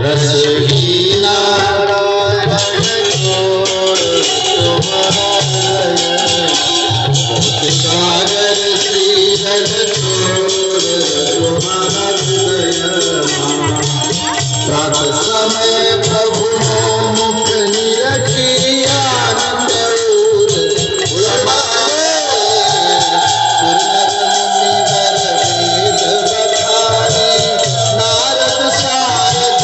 रसहीना सागर श्रीधर प्रात समय प्रभु मुख निरखी आनंद नारद सारद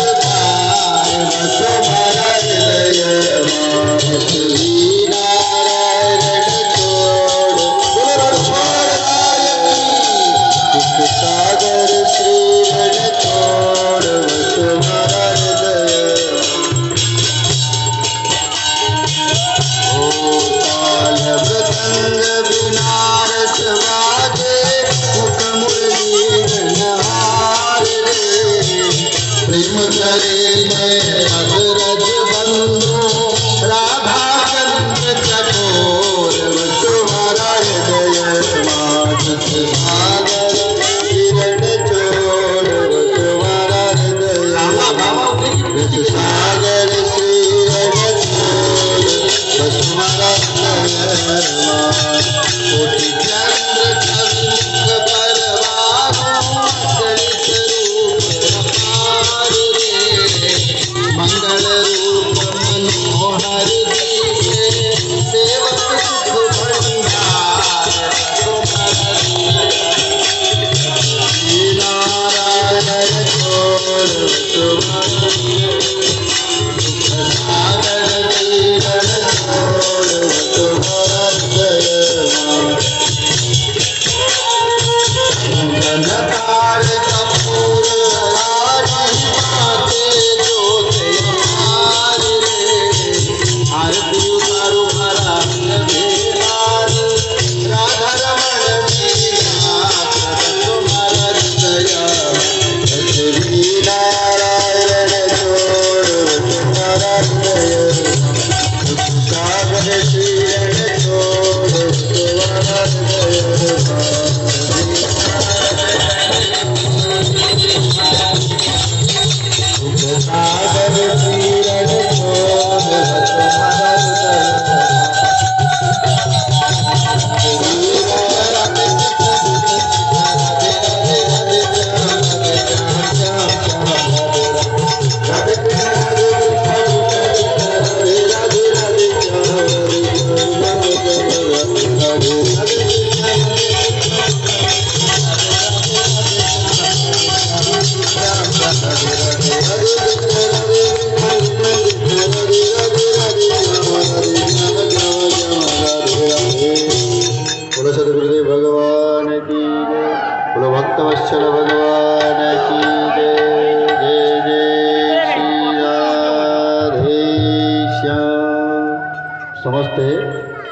सागर श्रीधर छोड़ तुम्हारा ताल मृदंग विनारस वाजे मुख मुरली गणहार प्रेम करे मैं अग्रज बंधु राधा चंद्र चकोर तुम्हारा हृदय मानस सागर किरण छोड़ तुम्हारा हृदय रस सागर श्रीरण छोड़ तुम्हारा कोटि चंद्र चंद्र परवानो चरित रूप अपार रे मंगल रूप मनोहर दिखे सेवक सुख भंडार नारायण छोड़ तुम्हारा सागर किरण छोड़ तुम्हारा घनकार कपूर राजी माते ज्योति हार रे आरती उतारो हरा भेलाल राधा रमण लीला तुम्हारा हृदय श्री नारायण छोड़ तुम्हारा हृदय सागर श्रीरण छोड़ तुम्हारा हृदय सागर श्रीरण छोड़ तुम्हारा सदगुरुदेव भगवान की जय, बोलो भक्तवत्सल भगवान की जय। जय जय श्री राधे श्याम। समस्ते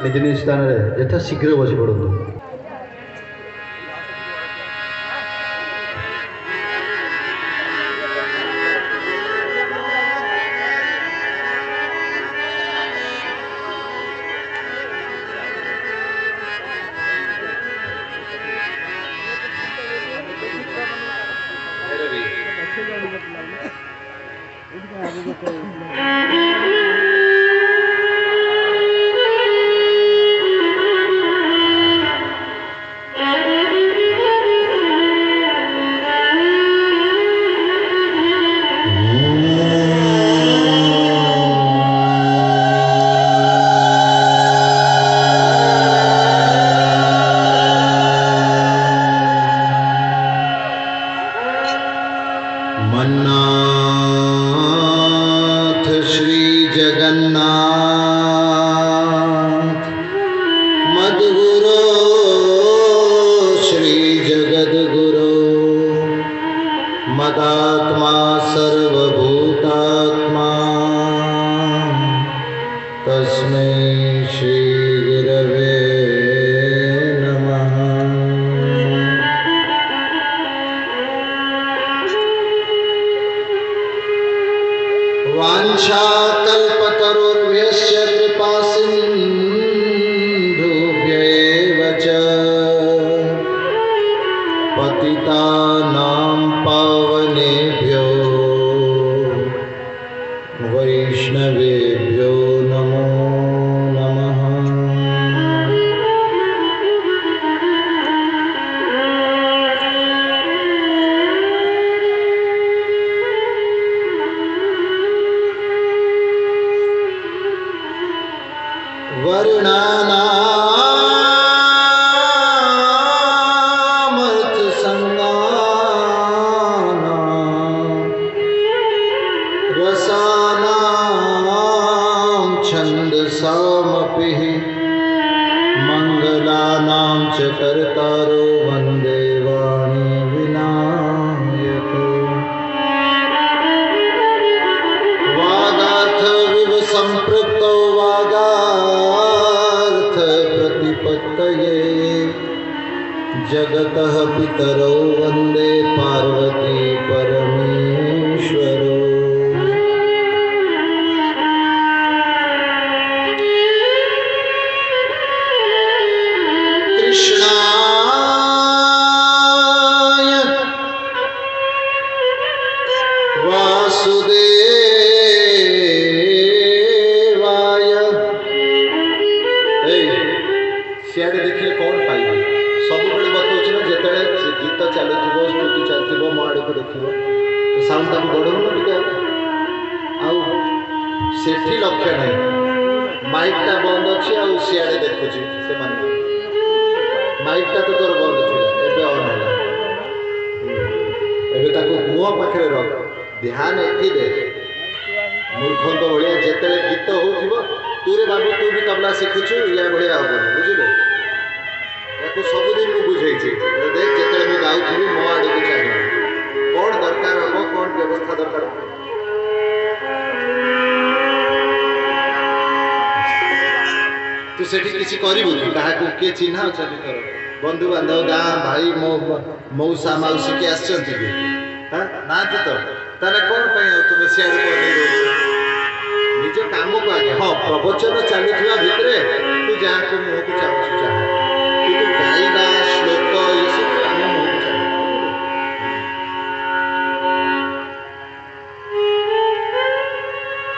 निज निज स्थान यथा शीघ्र बसी पड़ू। मन्नाथ श्री जगन्नाथ मद्गुरो श्री जगद्गुरो मदात्मा सर्वभूतात्मा तस्मै श्री गुरवे नमः। वाञ्छाकल्पतरुर्भ्यश्च कृपासिन्धुभ्यैव च पतितानां पावनेभ्यो वैष्णवेभ्यो नमो नमः। वर्णानामर्थ संज्ञानां रसानां छन्दसामपि मंगलानां च कर्तारो वन्दे वाणी विनायको। वागार्थ विव संपृक्तौ वागार्थ प्रतिपत्तये जगतः पितरौ वन्दे पार्वती परमेश्वरौ। कृष्णाय वासुदेवाय। सियाड़े देखिए कौन पाइबे सब बेले बताऊँ ना जिते गीत चलुव स्तुति चलती मो आड़ को देख तो साउंड ताक बढ़ाऊन टे आठी लक्ष्य ना माइकटा बंद अच्छे आड़े देखुची से माइकटा तो तोर बंद थी एवं अन है मुह पाखे रख ध्यान एति दे मूर्खंत भाया जिते गीत हो तूरे बाबू तू भी तबला शिखुचु या भाया हम बुझे या सबुदिन मुझे बुझे देख जिते मुझे गाँव मो आड़ को चाहिए कौन दरकार हम कौन व्यवस्था दरकार तू से किसी करू क्या चिन्ह अच्छा तोर बंधु बांधव गाँ भाई मो मौसा मौसी किए आसती ना तो ताले कौन तुम्हें सियाड़ निज काम को आगे हाँ प्रवचन चलुवा भितर तू जहाँ को मुह को चाहू चाह कि गाइबा श्लोक ये सब आम मुह को चाह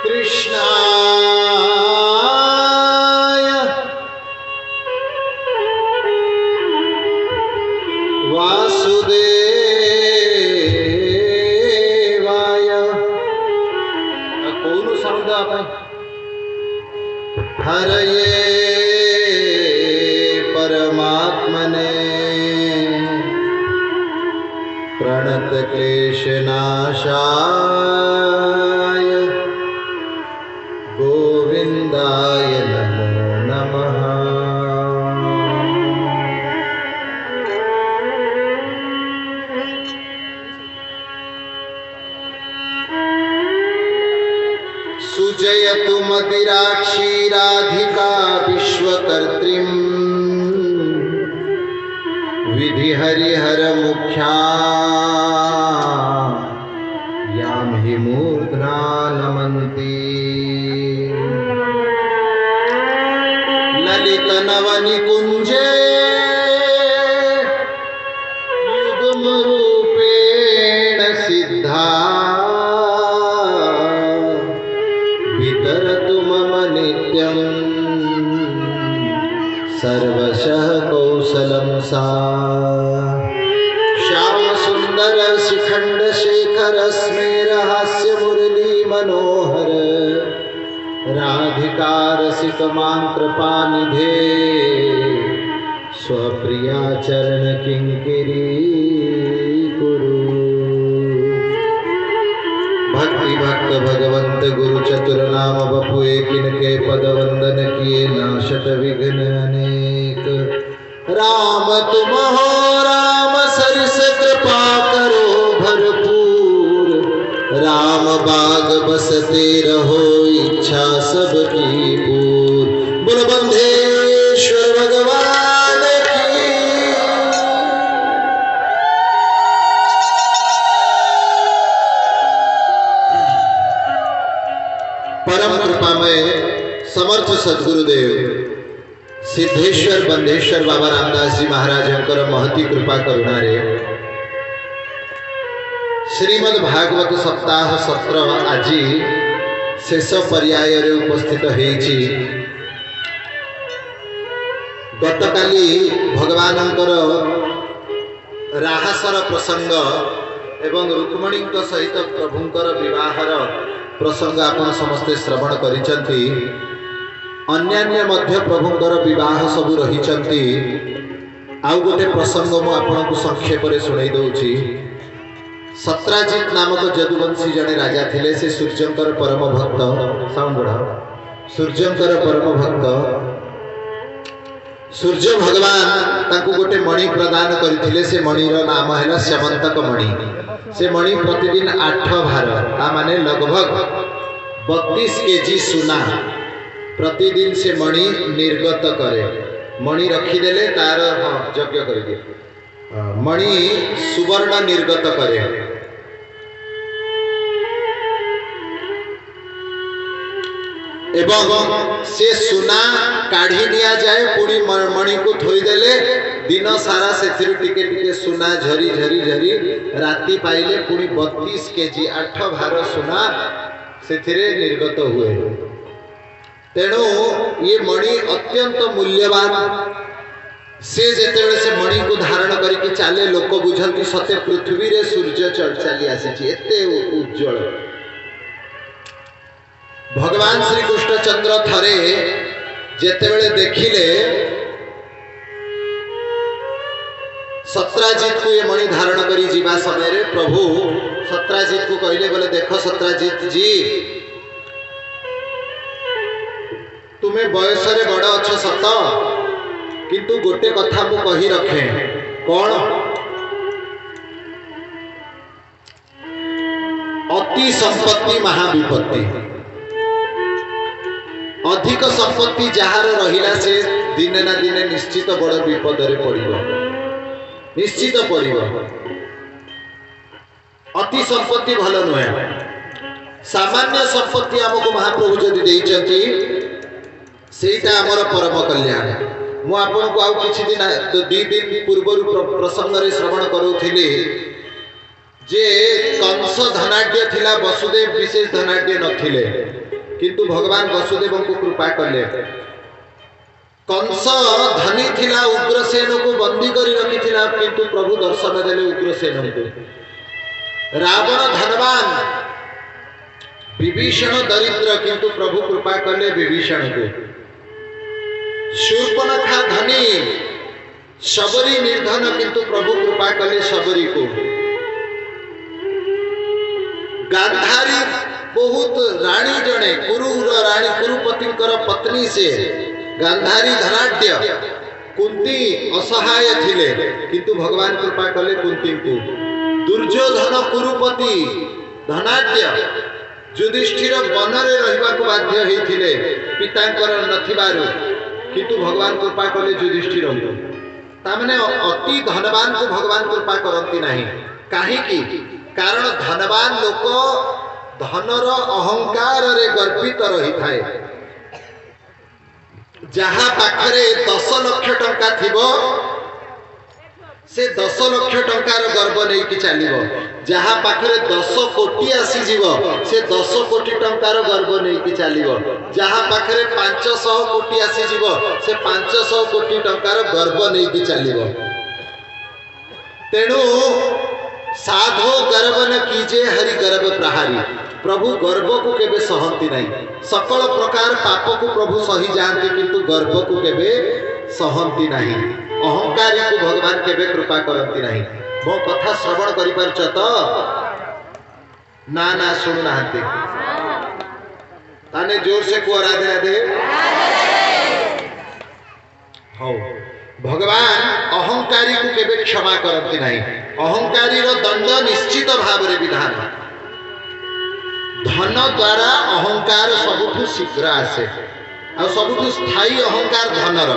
कृष्णाय वासुदेवाय। कौन साउंड हरये परमात्मने प्रणत क्लेशनाशाय गोविंदाय नमो नमः। सुजयतु मदिराक्षी राधिका विश्वकर्त्रीं विधि हरिहर मुख्या यां हि मूर्ध्ना नमन्ति। ललित नवनिकुञ्जे युग्म रूपेण सिद्धा वितरतु मम नित्यं सर्वशः कौशलं सा। श्याम सुंदर शिखंड शेखर स्मेर हास्य मुरली मनोहर राधिका रसिक मां कृपानिधे स्वप्रिया चरण किंकिरी कुरु। भक्ति भक्त भगवंत गुरु चतुर नाम बपुए किनके पद वंदन किए नाशत विघ्न अनेक। राम तुम हो राम सरिस कृपा करो भरपूर। राम बाग बसते रहो इच्छा सबकी पूर। बोल बंधेश्वर भगवान की। परम कृपामय समर्थ सद्गुरुदेव सिद्धेश्वर बंधेश्वर बाबा रामदास जी महाराज महती कृपा करुणारे श्रीमद् भागवत सप्ताह सत्र आज शेष पर्याय उपस्थित होइछि। गतकाली भगवानंकर राहासर प्रसंग एवं रुक्मणी सहित प्रभुंकर विवाहर प्रसंग आपण समस्ते श्रवण करिसंती। अन्यान्य मध्य प्रभुंकर विवाह सब रहिसंती। आउ गोटे प्रसंग मु आपनको संक्षेप रे सुनाई दउछि। सत्राजित नामक जदुवंशी जड़े राजा थिले। से सूर्यंकर परम भक्त साउंड बढ़ा सूर्यंकर परम भक्त सूर्य भगवान ताकू गोटे मणि प्रदान करथिले। से मणिर नाम है श्यामंतक मणि। से मणि प्रतिदिन 8 भार ता माने लगभग 32 केजी सुना प्रतिदिन से मणि निर्गत करे। मणि रखीदेले तार यज्ञ कर दिए। मणि सुवर्ण निर्गत करे। एवं से सुना काढ़ी निया जाए। पुणी मणि को थोईदेले दिन सारा से टिके टिके सुना झरी झरी झरी राति पाइले पुणी 32 केजी 8 भार सुना से निर्गत हुए। तेणु ये मणि अत्यंत मूल्यवान। से जेतेबेले से मणि को धारण करके चले लोक बुझंती सत्य पृथ्वी रे सूर्य चली आसी एते उज्जवल। भगवान श्री कृष्णचंद्र थरे जेतेबेले देखिले सत्राजित को ये मणि धारण करी जीवा समय रे प्रभु सत्राजित को कहले बोले देख सत्राजित जी तुम्हें बयस रे बड़ अच्छ सत किंतु गोटे कथा मु कही रखे। कौन? अति संपत्ति महाविपत्ति। अधिक संपत्ति जहार रहिला से दिने ना दिने निश्चित बड़ विपद रे पड़िबो। निश्चित पड़िबो। अति संपत्ति भल नुहे। सामान्य संपत्ति हमको महाप्रभु जदि देइचंती सेटा हमर परम कल्याण। मु आपन को आउ किछि दिन 2 दिन पूर्व प्रसंग रे श्रवण करूथिली जे कंस धनाढ्य थिला। वसुदेव विशेष धनाढ्य नथिले किंतु भगवान वसुदेव को कृपा कले। कंस धनी थिला। उग्रसेन को बंदी करी रखी थिला किंतु प्रभु दर्शन देले उग्रसेन को। रावण धनवान विभीषण दरिद्र किंतु प्रभु कृपा कले विभीषण को। शूर्पणखा धनी शबरी निर्धन किंतु प्रभु कृपा कले शबरी को। गांधारी बहुत रानी जने कुरुर रानी कुरुपतिंकर पत्नी से गांधारी धनाढ्य कुंती असहाय थिले किंतु भगवान कृपा कले कुंती को। दुर्योधन कुरुपति धनाढ्य युधिष्ठिर बनरे रहिबा को बाध्य हेथिले पितांकर नथिबारु किंतु भगवान कृपा कले युधिष्ठिर को। तामने अति धनवान को भगवान कृपा करती नहीं। काहे की? कारण धनवान लोक धनर अहंकार रे गर्वित रही थाए। जहा पाखरे 10 लाख टंका थिबो से 10 लाख टंकार गर्व नहीं कि चलिबो। जहा पाखरे 10 कोटी आसी जीवो से 10 कोटी टंकार गर्व नहीं कि चलिबो। जहा पाखरे 500 कोटी आसी जीवो से 500 कोटी टंकार गर्व नहीं कि चलिबो। तेणु साधो गर्व न कीजे हरि गर्व प्रहारी। प्रभु गर्व को केबे सहंती नहीं। सकल प्रकार पाप को प्रभु सही जानते किंतु गर्व को केबे सहंती नहीं। अहंकारी को भगवान केबे कृपा करती नहीं। मो कथा श्रवण करि पारछ तो ना ना सुन नाहंती ताने जोर से को राधे राधे। हो भगवान अहंकारी को केबे क्षमा करती नहीं। अहंकारी रो दंड निश्चित भाव रे विधान। धन द्वारा अहंकार सबुठु शीघ्र आसे आ सबुठु स्थायी अहंकार धनर।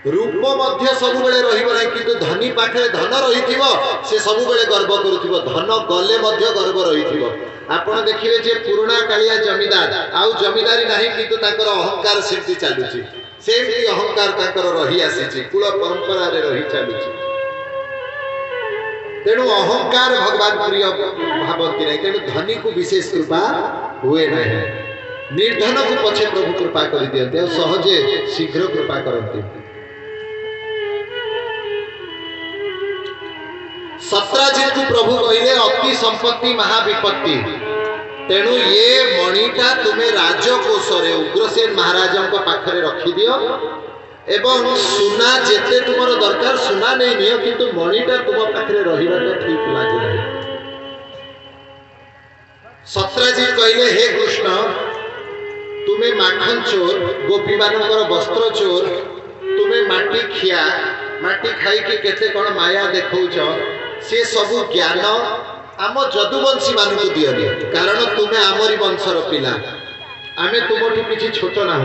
रूप मध्य सब बेले रहिबो नै किंतु धनी पाखे धन रहिथिबो से सब बेले गर्व करूथिबो। धन गले मध्य गर्व रहिथिबो। आपण देखिबे जे पुराना कालिया जमीदार आउ जमीदारी नाही किंतु ताकर अहंकार सिद्धि चालुची। सेमती अहंकार ताकर रही आसीची कुल परंपरा रे रही चालुची। तेणु अहंकार भगवान प्रिय भावती नहीं। तेणु धनी को विशेष कृपा हुए नहीं। निर्धन को पछे प्रभु कृपा कर दियंते और सहजे शीघ्र कृपा करती। सत्राजित को प्रभु कहले अति संपत्ति महाविपत्ति। तेणु ये मणिटा तुम्हें राजकोष उग्रसेन महाराज पाखरे रखी दियो एवं सुना जेते तुमर दरकार सुना नहीं नियो किंतु मणिटा तुम पाखरे रहिबा तो ठीक लागु नहीं। सत्राजित कहले हे कृष्ण तुम्हें माखन चोर गोपी मानकर वस्त्र चोर तुम्हें माटी खिया माटी खाई के केते कोन माया देखौछ से सबु ज्ञान आम जदुवंशी मानक दियनी कारण तुम्हें आमरी वंशर पिला आमे तुमठू किछि छोट ना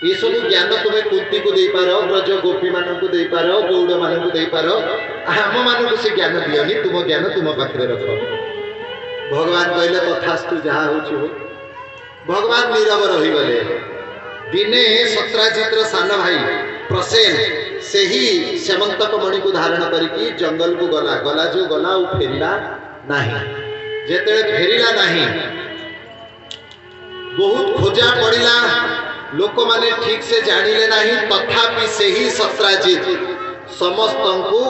ये सब ज्ञान तुम्हें कुंती को दे पार ब्रज गोपी मानक दे पार गौड़ मानक दे पार आम मानक से ज्ञान दियनी तुम ज्ञान तुम पाखरे रख। भगवान कहले तथास्तु जहाँ हो भगवान नीरव रहीगले। दिने सत्राजितर सान भाई प्रसेन से ही सेमंतक मणि को धारण करके जंगल को गला गला जो गला वो फेरिला नहीं। जेते फेरिला नहीं बहुत खोजा पड़िला लोक माने ठीक से जानिले नहीं तथापि से ही सत्राजित समस्त को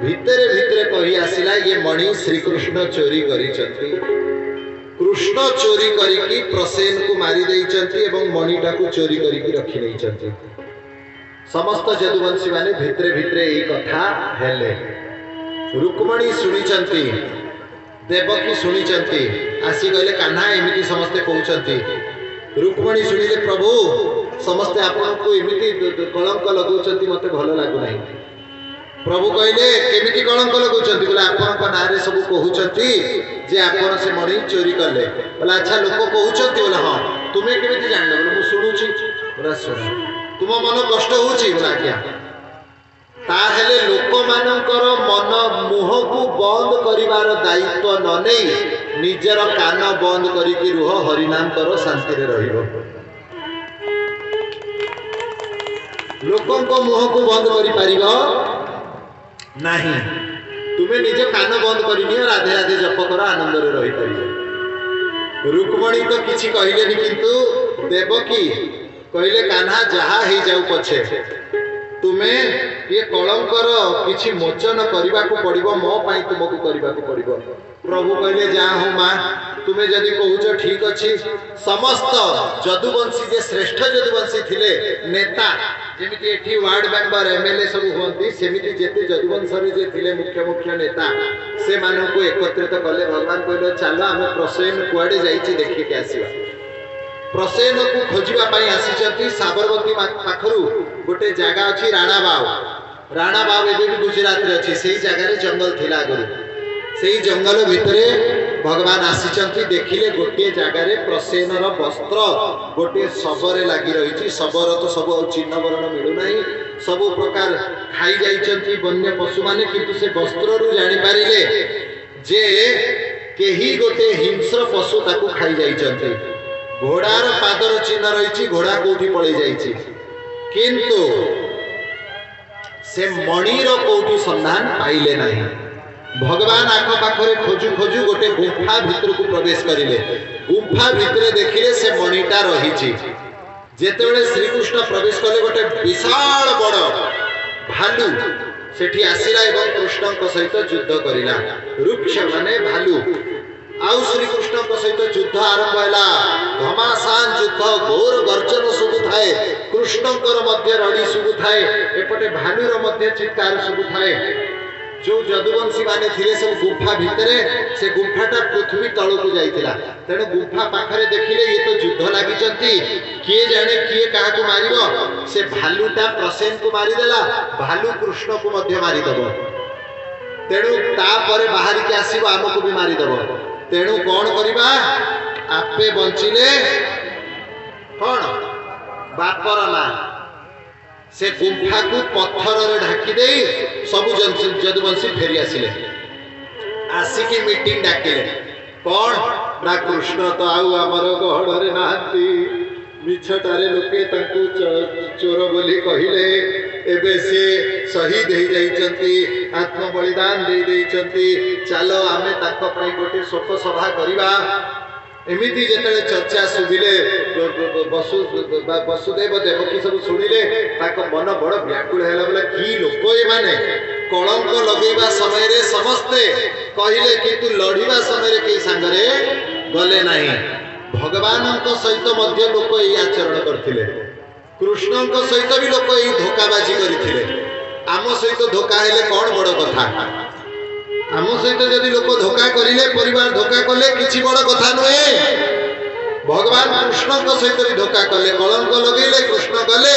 भितरे भितरे कही आसिला ये मणि श्री कृष्ण चोरी करिसंती। कृष्ण चोरी करिकी प्रसेन को मारी देइचंती एवं मणिटा को चोरी करिकी रखी देइचंती। समस्त जदुवंशी माने भितरे भितरे एई कथा हेले। रुक्मणी सुनिचंती देवकी सुनिचंती आसी कहले कान्हा एमिति समस्ते कहउचंती। रुक्मणी सुनिले प्रभु समस्ते आपन को एमिति कलंक लगउचंती मते भलो लागु नाही। प्रभु कहले केमिति कलंक लगउचंती बोले आपन को नारे सब कहउचंती जे आपन से मणि चोरी करले बोले अच्छा लोक कहउचंती बोले हां तुमे केमिति जानले बोले मु सुनुची बोले सुन तुम मन कष्ट होउची बोले क्या ताहेले लोक मानकर मन मुह को बंद करिवार दायित्व न नहीं निजर कान बंद करिकी रुह हरिनाम करो शांति रे रहिबो। लोकों को मुह को बंद करि परिबो नहीं तुम्हें निज कान बंद करनी राधे राधे जप कर आनंद रे रहि परिबो। रुक्मणी तो किछि कहिलेनी किंतु देवकी कहले कान्हा जहा हे जाऊ पछे तुम्हें ये कलंकर किछि मोचन करबा को पड़िबो मो पई तुमको करबा को पड़िबो। प्रभु कहले जा हो मां तुम्हें जदि कहूछ ठीक अछि समस्त जदुवंशी जे श्रेष्ठ जदुवंशी थिले नेता जेमिति एठी वार्ड मेंबर एमएलए सब होंती सेमिति जेते जदुवंश रे जे थिले मुख्य मुख्य नेता से मानन को एकत्रित कले। भगवान कहले चलो हमें प्रसेन कुआडे जाईची देखि के आसीबा। प्रसेन को खोजिबा पई आसीचंती साबरमती पाखरु गोटे जगह अछि राणा बाव एबे भी गुजरात रे अछि सेही जगह रे जंगल थिला आगरु सेही जंगल भितरे भगवान आसीचंती देखिले गोटे जगह रे प्रसेनर वस्त्र गोटे सबरे लागि रहिछि। सबर तो सब चिन्ह वर्ण मिलु नाही सब प्रकार खाई जाइचंती वन्य पशु माने किंतु से वस्त्र रु जानि पारिले जे केही गोटे हिंस्र पशु ताकू खाई जाइचंती। घोड़ार पादर चिन्ह रही घोड़ा कोठी पड़े जाइछि किंतु से मणिर कोठी संधान पाइले नहीं। भगवान आख पाखरे खोजु खोजु गोटे गुंफा भितर को प्रवेश करिले। गुंफा भितरे देखिले से मणिटा रहिछि। जेतेबेले श्री कृष्ण प्रवेश कले गोटे विशाल बड़ भालू सेठी आसिला एवं कृष्ण सहित युद्ध करिला। वृक्ष माने भालू आउ श्री कृष्ण सहित युद्ध आरंभ हैला। घमासान युद्ध घोर गर्जन सुबु थाए कृष्णकर मध्य रड़ी सुबु थाए एपटे भालुर मध्य चित्कार सुबु थाए। जो जदुवंशी माने थिले सब गुंफा भितरे से गुंफाटा पृथ्वी तळ को जाइतिला। तेणु गुंफा पाखरे देखिले ये तो युद्ध लागि चंती किए जाने किए काहा को मारिबो। से भालुटा प्रसेन को मारी देला भालू कृष्ण को मध्य मारी दबो। तेणु ता परे बाहरी के आसीबो हमको भी मारी दबो। तेणु कौन करिबा आपे बंचिले कौन बापर ना से गुंफा को पत्थर रे ढाकी दे सब जदुवंशी फेरी आसिले। आसिकी मीटिंग डाकिले कौन ना कृष्ण तो आउ आमर गहड़ रे नाहंती मिछटारे लोके तांकु चोर बोली कहिले एबे से शहीद हो जाइछंती आत्म बलिदान दे देइछंती चलो आमे ताको पई गोटे शोक सभा करिबा एमिति जेतले चर्चा सुबिले वसुदेव देवकी सब सुनिले ताको मन बड़ व्याकुल हैला बोले की लोक ए माने कलंक लगेबा समय रे समस्ते कहिले कि तू लढिबा समय रे के संगरे गले नाही भगवान सहित मध्य लोक यही आचरण करथिले कृष्ण सहित भी लोक यही धोखाबाजी करथिले आम सहित धोखा हेले कौन बड़ कथा आम सहित जदि लोक धोखा करिले परिवार धोखा कले किछि बड़ कथा नुहे भगवान कृष्ण सहित भी धोखा कले कलंक लगेले कृष्ण गले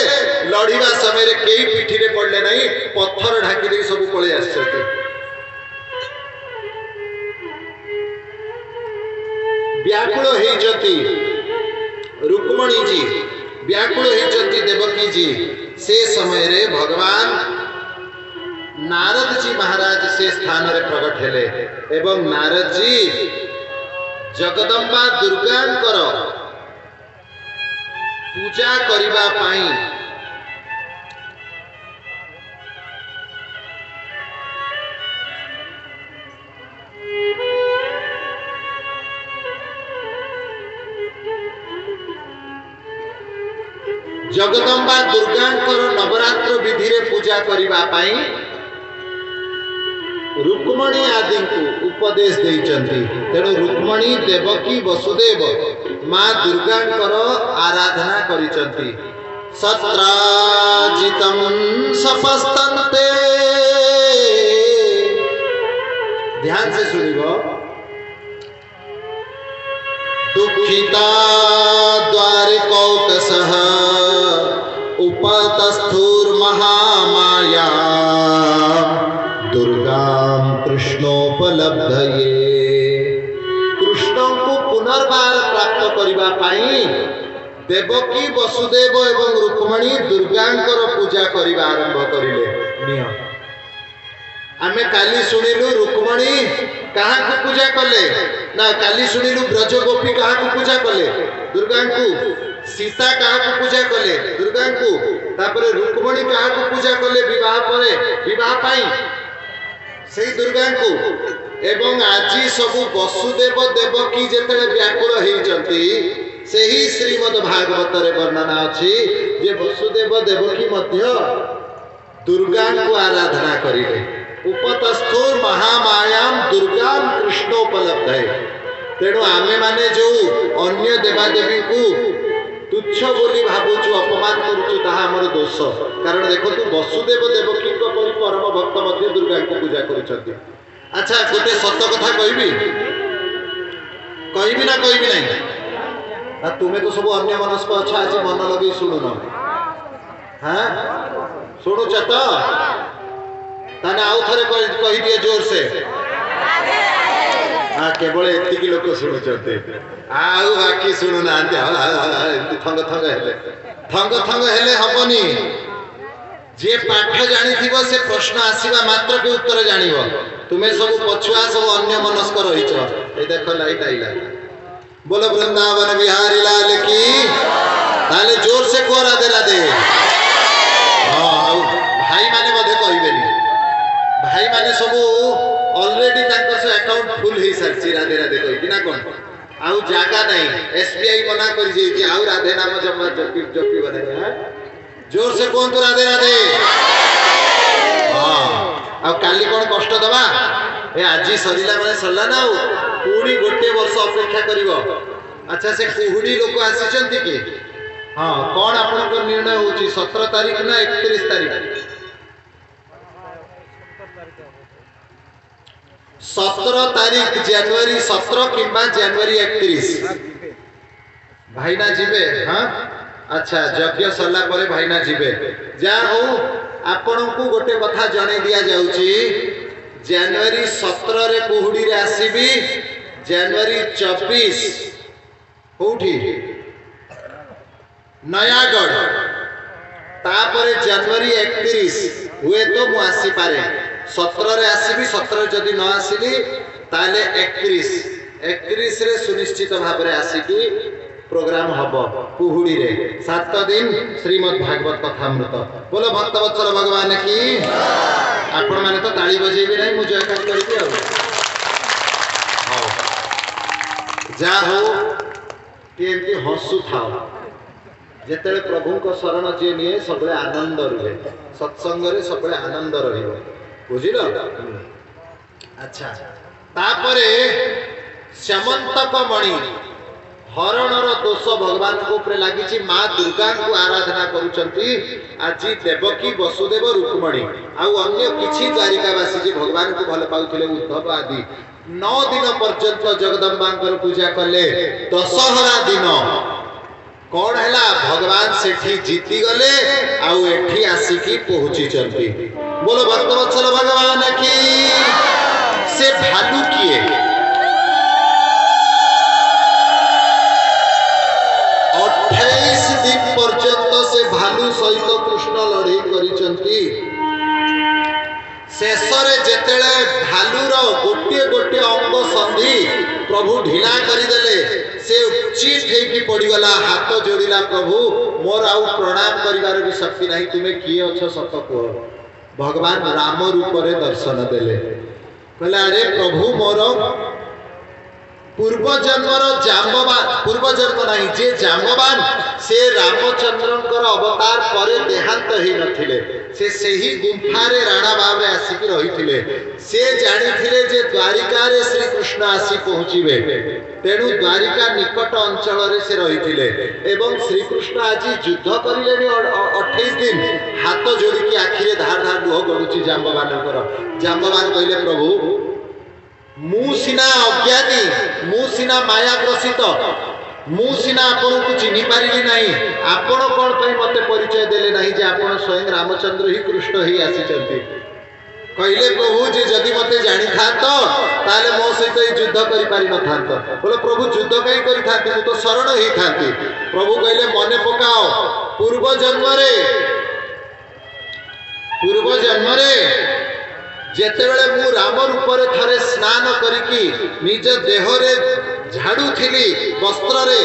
लड़िबा समय केही पिठी रे पड़ले नहीं पत्थर ढाकी दे सब पळे आछथि व्याकुल हेचती रुक्मणी जी व्याकुल हेचती देवकी जी से समय रे भगवान नारद जी महाराज से स्थान रे प्रकट हेले एवं नारद जी जगदम्बा दुर्गांकर पूजा करिबा पाई जगदम्बा दुर्गांकर नवरात्र विधि रे पूजा करिबा पाई रुक्मणी आदि को उपदेश देइचंती तेणु रुक्मणी देवकी वसुदेव मां दुर्गांकर आराधना करिचंती सत्राजितं सपस्तन्ते ध्यान से सुनिबो दुखिता द्वारिकौकसः उपतस्थुर महामाया दुर्गां कृष्णोपलब्धये कृष्ण को पुनर्बार प्राप्त करिबा पाई देवकी वसुदेव एवं रुक्मणी दुर्गांकर पूजा करिबा आरंभ करिले नियम आमे काली सुनिलु रुक्मणी कहा को पूजा कले ना काली सुनिलु ब्रज गोपी कहा को पूजा कले दुर्गा को सीता कहा को पूजा कले दुर्गा को तापरे रुक्मणी कहा को पूजा कले विवाह परे विवाह पाई सेही दुर्गा को एवं आजी सबु वसुदेव देवकी जेतले व्याकुल हेइचंती सेही श्रीमद् भागवत रे वर्णना अछि जे वसुदेव देवकी मध्य दुर्गा को आराधना करिले उपतस्थुर महामायाम दुर्गा कृष्णोपलब्ध है तेणु आमे माने जो अन्य देवादेवी को तुच्छ बोली भावुछु अपमान करूछु ताहा हमर दोष कारण देखो तू वसुदेव देवकी को परि परम भक्त मध्य दुर्गा को पूजा करिसथि अच्छा गोटे सत्य कथा कहबी ना कहबी नहीं आ तुमे तो सब अन्य मनस्क अच्छा आज मन लगे सुनुन हां सुनुछ तो ताने आउ थरे कहि दिए जोर से हाँ केवल एतिकी लोक शुणुचते आउ बाकी शुणु ना थंग थंग हेले हबनी जे पाठ जानी से प्रश्न आसीबा मात्र के उत्तर जानिबो तुमे सब पछुआ सब अन्य मनस्क रहिछ ए देखो लाइट आइला बोलो वृंदावन बिहारी लाल की ताले जोर से को राधे राधे हां भाई माने बधे कहबेनी भाई माने सब ऑलरेडी तांको से अकाउंट फुल हे सरची राधे राधे कहि बिना कोन आउ जागा नहीं एसबीआई मना कर जेती आउ राधे नाम जमा जपी बने हां जोर से कोन तो राधे राधे हां आ काली कोन कष्ट दबा ए आजी सरिला माने सरला ना पूरी गोटे वर्ष अपेक्षा करिवो अच्छा से कुहुडी लोक आसीचंती के हां कोन आपन को निर्णय होची 17 तारीख ना 31 तारीख 17 तारीख जनवरी 17 किंबा जनवरी 31 भाईना जीवे हाँ अच्छा यज्ञ सरला परे भाईना जीवे जा हो आपण को गोटे कथा जणे दिया जाउची जनवरी 17 रे कुहुडी रे आसीबी जनवरी 24 कोठी नयागढ़ तापरे जनवरी 31 हुए तो मु आसी पारे 17 रे आसीबी 17 जदि न आसीली ताले 31 रे सुनिश्चित भाव रे आसीकी प्रोग्राम हब कुहुड़ी रे 7 दिन श्रीमद् भागवत कथामृत। बोलो भक्तवत्सल भगवान की। आपण माने तो ताली बजेबे नहीं, मुझे जयकार करबे आ। हां जा हो एमती हसु थाओ। जेतेले प्रभु को शरण जे निये सबले आनंद रहे, सत्संग रे सबले आनंद रहिबो। बुझिलो? अच्छा तापरे श्यामंतक मणि हरणर दोष भगवान को ऊपर लागिछि। माँ दुर्गा को आराधना करूछंती। आज देवकी वसुदेव रुक्मणी आउ अन्य किछि द्वारिकावासी जे भगवान को भल पाउथिले उद्धव आदि 9 दिन पर्यंत जगदम्बांकर पूजा कले। दशहरा दिन कौन हैला भगवान सेठी जीती गले आउ एठी आसिकी पहुंची चंती। बोलो भक्तवत्सल भगवान की। से भालू किए 28 दिन पर्यंत से भालू सहित कृष्ण लड़ाई करिचंती। शेषरे जेतेले भालूर गोटे गोटे अंग संधि प्रभु ढिला करिदेले से चीट हेकी पड़ीगला। हाथ जोड़िला प्रभु मोर आउ प्रणाम करिवार भी शक्ति नहीं, तुमे किए अछ सत कह। भगवान राम रूप रे दर्शन देले। कहला अरे प्रभु मोर पूर्व जन्मर जाम्बवान, पूर्व जन्म नहीं जे जाम्बवान से रामचंद्रंकर अवतार परे देहांत ही नथिले। से सही गुंफा रे राणा बाब रे आसिक रहिथिले। से जानिथिले जे द्वारिका रे श्री कृष्ण आसी पहुंचीबे, तेणु द्वारिका निकट अंचल रे से रहिथिले। एवं श्री कृष्ण आज युद्ध करिलेनी 28 दिन। हाथ जोड़ी की आखिरे धार धार लुह गडुची जाम्बवानकर। जाम्बवान कहले प्रभु मु सिना अज्ञानी, मु सिना मायाग्रसित, मु सिना आपन को चिन्हि पारिली नहीं। आपण कोन पई मते परिचय देले नहीं जे आपण स्वयं रामचंद्र ही कृष्ण ही आसीचंती। कहले प्रभु जे जदि मते जानि थांत ताले मो सहित युद्ध करि पारि न थांत। बोले प्रभु युद्ध कई करि थांती, मु तो शरण ही थांती। प्रभु कहले मने पकाओ पूर्व जन्म रे जेतेबेले मु राम रूप रे थरे स्नान करिकी निज देह रे झाड़ू थिली वस्त्र रे,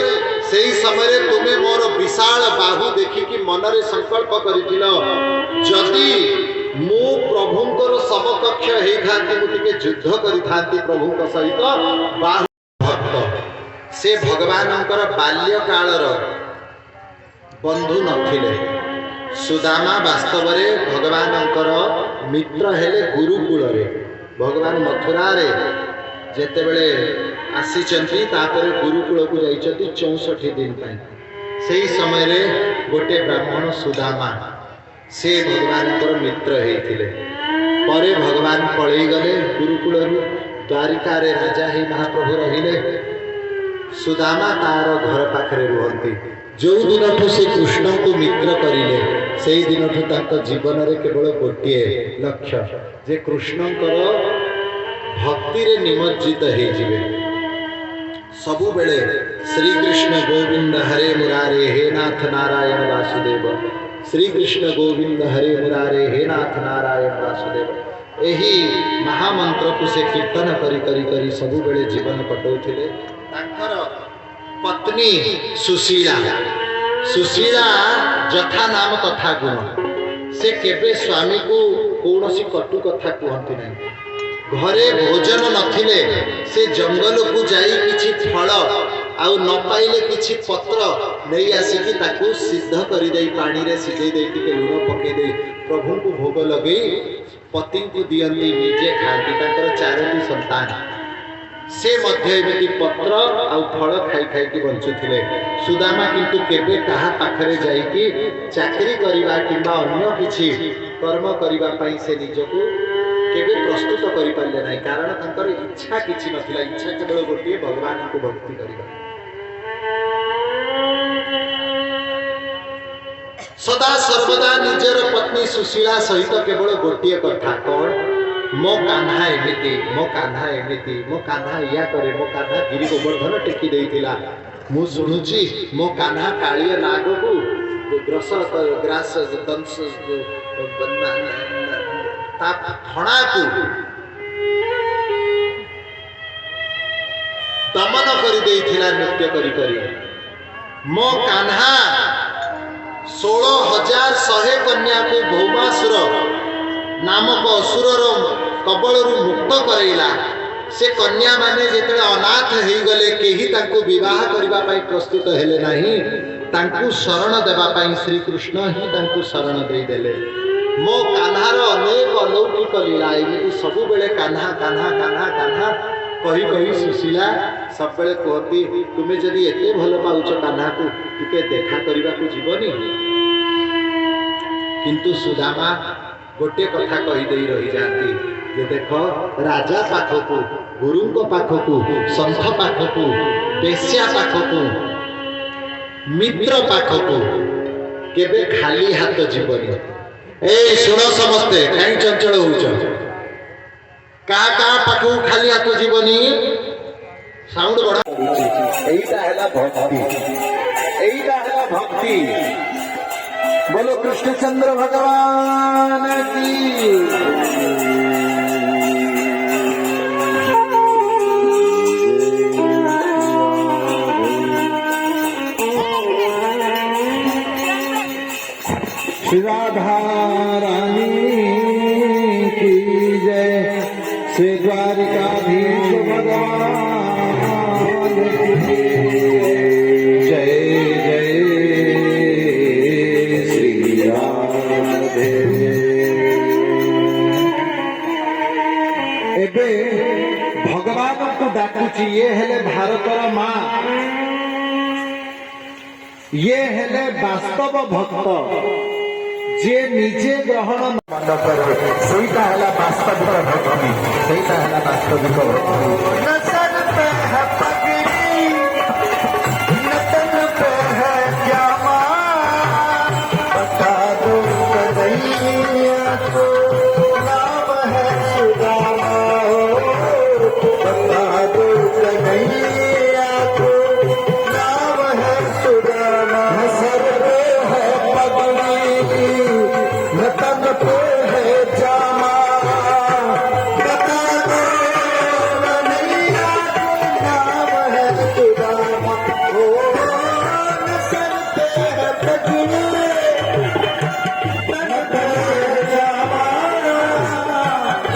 सेही समय तुमे मोर विशाल बाहु देखिकी मन रे संकल्प करिथिलो जदि मु प्रभुंकर समकक्ष हेई थांती मु टिके युद्ध करि थांती प्रभुंक सहित। बाहु भक्त से भगवानंकर बाल्य कालर बंधु नथिले। सुदामा वास्तव रे भगवानंकर मित्र हेले गुरुकुल रे। भगवान मथुरा रे जेतेबेले आसीचंती तापर गुरुकुल को जाइचंती 64 दिन पई। सेही समय रे गोटे ब्राह्मण सुदामा से भगवानंकर मित्र हेथिले। परे भगवान पळेई गले गुरुकुल रु। द्वारिका रे राजा हे महाप्रभु रहिले। सुदामा तार घर पाखरे रुहंती। जो दिन से कृष्ण को मित्र करिले सेही दिन जीवन रे केवल गोटे लक्ष्य जे कृष्णंकर भक्ति रे निमज्जित हे जिवे। सबु बेले श्री कृष्ण गोविंद हरे मुरारे हे नाथ नारायण वासुदेव। श्री कृष्ण गोविंद हरे मुरारे हे नाथ नारायण वासुदेव। एही महामंत्र को से कीर्तन करी करी करी सबु बेले जीवन कटौथिले। तांकर पत्नी सुशीला, सुशीला जथा नाम तथा गुण। से केबे स्वामी को कौनसी कटु कथा कहती नहीं। घरे भोजन नथिले से जंगल को जाई किछि फल आउ न पाइले किछि पत्र नहीं आसिकी ताकू सिद्ध करि देई पानी रे सिझेई देई टिके लूण पके देई प्रभु को भोग लगे पति को दियंती निजे खाती। तांकर 4टी संतान से मध्य एमिति पत्र आउ फल खाई खाई की बंचुथिले। सुदामा किंतु केबे कहा पाखरे जाई कि चाकरी करिबा किंबा अन्य किछि कर्म करिबा पई से निजको केबे प्रस्तुत करि पारले नाही। कारण तांकर इच्छा किछि नथिला। इच्छा केवल गोटे भगवान को भक्ति करिबा। सदा सर्वदा निजर पत्नी सुशीला सहित केवल गोटे कथा कौन मो कान्हा एमिति, मो कान्हा एमिति, मो कान्हा या करे, मो कान्हा गिरी गोवर्धन टेकी देइथिला। मु सुनुची मो कान्हा कालिया नाग को ग्रास दंश ता फणा को दमन करि देइथिला नृत्य करी करी। मो कान्हा 16,100 कन्या को भौमासुर नामक असुरर कबलरू मुक्त करैला। से कन्या माने जेतले अनाथ हो गले केही तांको विवाह करबा पई प्रस्तुत हेले नाही, तांको शरण देबा पई श्री कृष्ण ही तांको शरण देई देले। मो कान्हार अनेक अलौकिक लीला एमती सबु बेले कान्हा कान्हा कान्हा कान्हा कही कही सुशीला सब बेले कहती तुमे जदि एते भल पाउछ कान्हा को टिके देखा करबा को जीवनी। किंतु सुदामा गोटे कथा कही देई रही जाती जे देखो राजा पाखकू गुरुंको पाखकू संत पाखकू बेश्या पाखकू मित्र पाखकू केबे खाली हाथ जीवनी। ए सुन समस्ते कहीं चंचल होउछ का पाखकू खाली हाथ जीवनी साउंड बड़ा एईटा हैला भक्ति एईटा हैला भक्ति। बोलो कृष्णचंद्र भगवान की। राधा रानी की जय, श्री द्वारिकाधीश भगवान की जय जय श्री राधे। एबे भगवान को डाकुची ये हेले भारतर माँ, ये हेले वास्तव भक्त जे निजे ग्रहण मन करे सेटा हला वास्तविक भक्ति, सेटा हला वास्तविक भक्ति। नचन पे है पगड़ी नतन पे है जामा, बता दो कन्हैया को नाम है सुदामा, बता दो कन्हैया को नाम है सुदामा। सर पे है पगड़ी नतन पे है जामा, बता दो कन्हैया को नाम है सुदामा। ओ सर पे है पगड़ी नतन पे है जामा,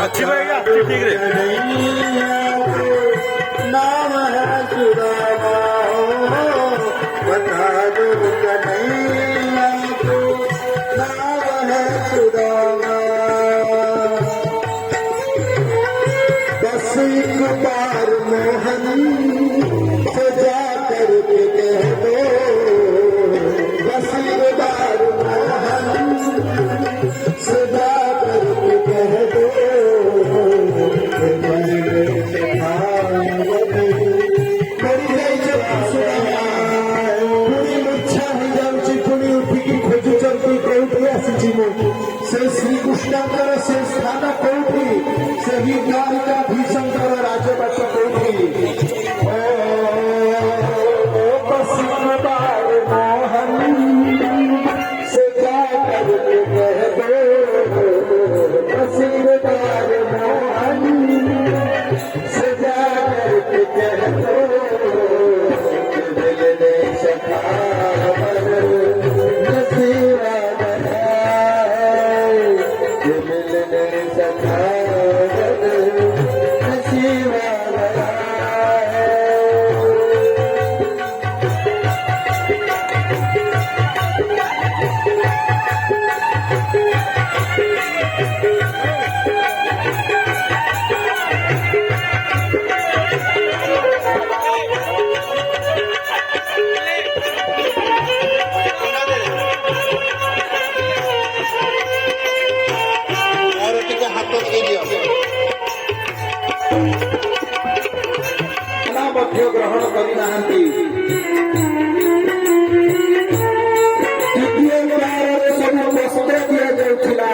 अच्छी लगेगा ठीक रे कन्हैया को नाम है सुदामा। बता दो कन्हैया को नाम है सुदामा। बस एक बार मोहन से जाकर के कह दो, बस एक बार मोहन से जाकर के कह दो, मैंने सिखाया मेरी गई जब सुदामा पुणी मूर्छा हो जाऊँगी, पुणी उठिकी खोजुंट कौटी आसी से श्रीकृष्णकर से स्थान कौटी, से ही द्वारिका भीषणकर राजबाट कौटी। बसिंगार मोहन से जाकर के कह दो, बसिंगार मोहन से जाकर के कह दो, दिल ने सखावर नसीरा बनाए, दिल ने सखावर नसीरा बनाए। और टिके हाथ दे दियो ना मध्य ग्रहण करि नाहंती। द्वितीय उदाहरण सब वस्त्र दिया जाउथिला,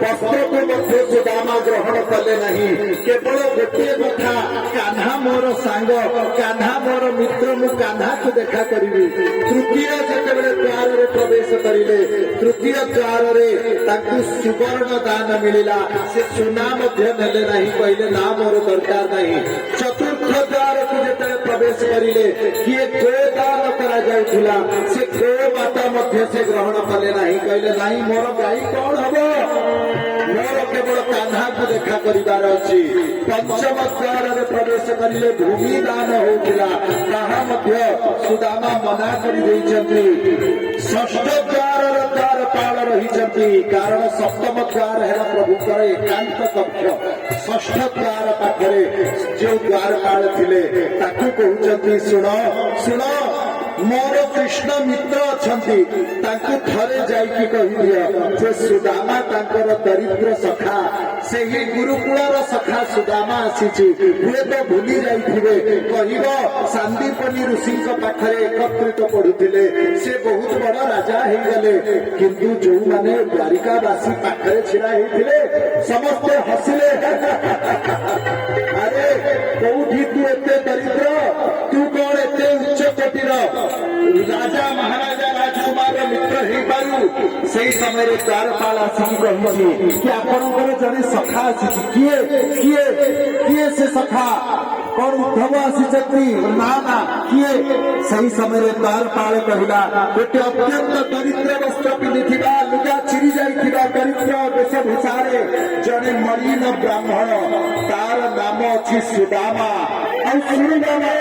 वस्त्र को मध्य सुदामा ग्रहण कले नहीं। केवल गोटे कथा कान्हा मोर सांग, कान्हा मोर मित्र, मु कान्हा को देखा करिबी। तृतीय जेतेबेले द्वार रे प्रवेश करिले, तृतीय द्वार रे ताकू सुवर्ण दान मिलिला, से सुना मध्य नेले नहीं, कहले ना मोर दरकार नहीं। चतुर्थ द्वार को जेतेबेले प्रवेश करिले किए गोदान କରାଯାଉଥିଲା ସେ କୋ ମାତା ମଧ୍ୟ ସେ ଗ୍ରହଣ କଲେ ନାହିଁ, କହିଲେ ନାହିଁ ମୋର ଗାଈ କଣ ହବ, ମୋର କେବଳ କାହ୍ନାକୁ ଦେଖା କରିବାର ଅଛି। ପଞ୍ଚମ ଦ୍ୱାରରେ ପ୍ରବେଶ କରିଲେ ଭୂମି ଦାନ ହେଉଥିଲା, ତାହା ମଧ୍ୟ ସୁଦାମା ମନା କରିଦେଇଛନ୍ତି। ଷଷ୍ଠ ଦ୍ୱାରର ଦ୍ୱାରପାଳ ରହିଛନ୍ତି, କାରଣ ସପ୍ତମ ଦ୍ୱାର ହେଲା ପ୍ରଭୁଙ୍କର ଏକାନ୍ତ କକ୍ଷ। ଷଷ୍ଠ ଦ୍ୱାର ପାଖରେ ଯୋଉ ଦ୍ୱାରପାଳ ଥିଲେ ତାକୁ କହୁଛନ୍ତି ଶୁଣ ଶୁଣ, ମୋର କୃଷ୍ଣ ମିତ୍ର ଅଛନ୍ତି, ତାଙ୍କୁ ଥରେ ଯାଇକି କହିଦିଅ ଯେ ସୁଦାମା ତାଙ୍କର ଦରିଦ୍ର ସଖା, ସେହି ଗୁରୁକୁଳର ସଖା ସୁଦାମା ଆସିଛି, ହୁଏତ ଭୁଲି ଯାଇଥିବେ, କହିବ ସାନ୍ଦୀପନୀ ଋଷିଙ୍କ ପାଖରେ ଏକତ୍ରିତ ପଢୁଥିଲେ, ସେ ବହୁତ ବଡ ରାଜା ହେଇଗଲେ, କିନ୍ତୁ ଯୋଉମାନେ ଦ୍ୱାରିକାବାସୀ ପାଖରେ ଛିଡା ହେଇଥିଲେ ସମସ୍ତେ ହସିଲେ। ଆରେ କୋଉଠି ତୁ ଏତେ ଦରିଦ୍ର, ତୁ କଣ ଏତେ ଉଚ୍ଚ କୋଟିର ରାଜା ମହାରାଜା ରାଜକୁମାର ମିତ୍ର ହେଇପାରୁ। ସେଇ ସମୟରେ ଦ୍ୱାରପାଳ ଆସିକି କହିଛି କି ଆପଣଙ୍କର ଜଣେ ସଖା ଆସିଛି। କିଏ କିଏ କିଏ ସେ ସଖା, କଣ ଉଦ୍ଧବ ଆସିଛନ୍ତି? ନା ନା, କିଏ? ସେହି ସମୟରେ ଦ୍ୱାରପାଳ କହିଲା ଗୋଟେ ଅତ୍ୟନ୍ତ ଦରିଦ୍ର ବସ୍ତ୍ର ପିନ୍ଧିଥିବା, ଲୁଗା ଚିରି ଯାଇଥିବା ଦରିଦ୍ର ବେଶଭୂଷାରେ ଜଣେ ମଳିନ ବ୍ରାହ୍ମଣ, ତାର ନାମ ଅଛି ସୁଦାମା। ଆଉ ସୁଦାମା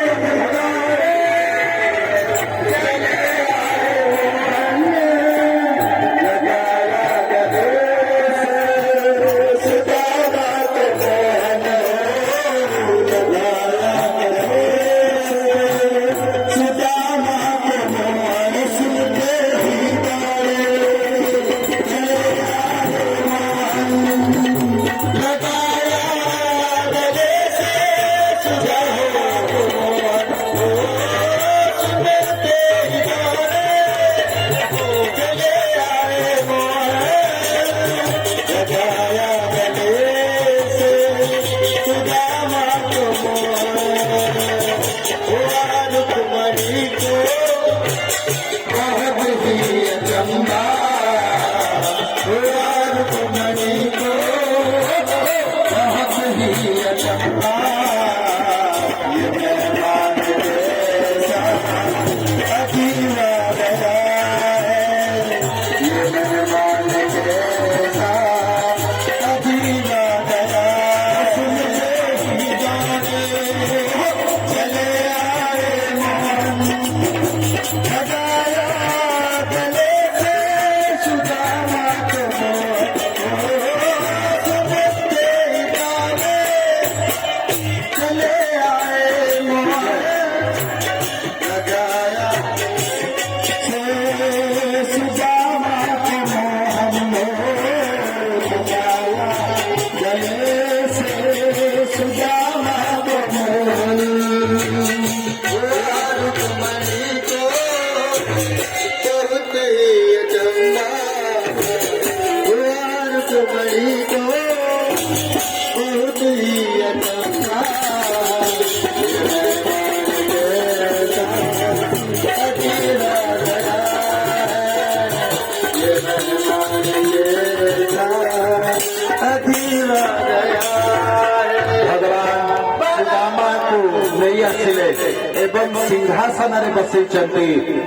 एवं सिंहासन बसई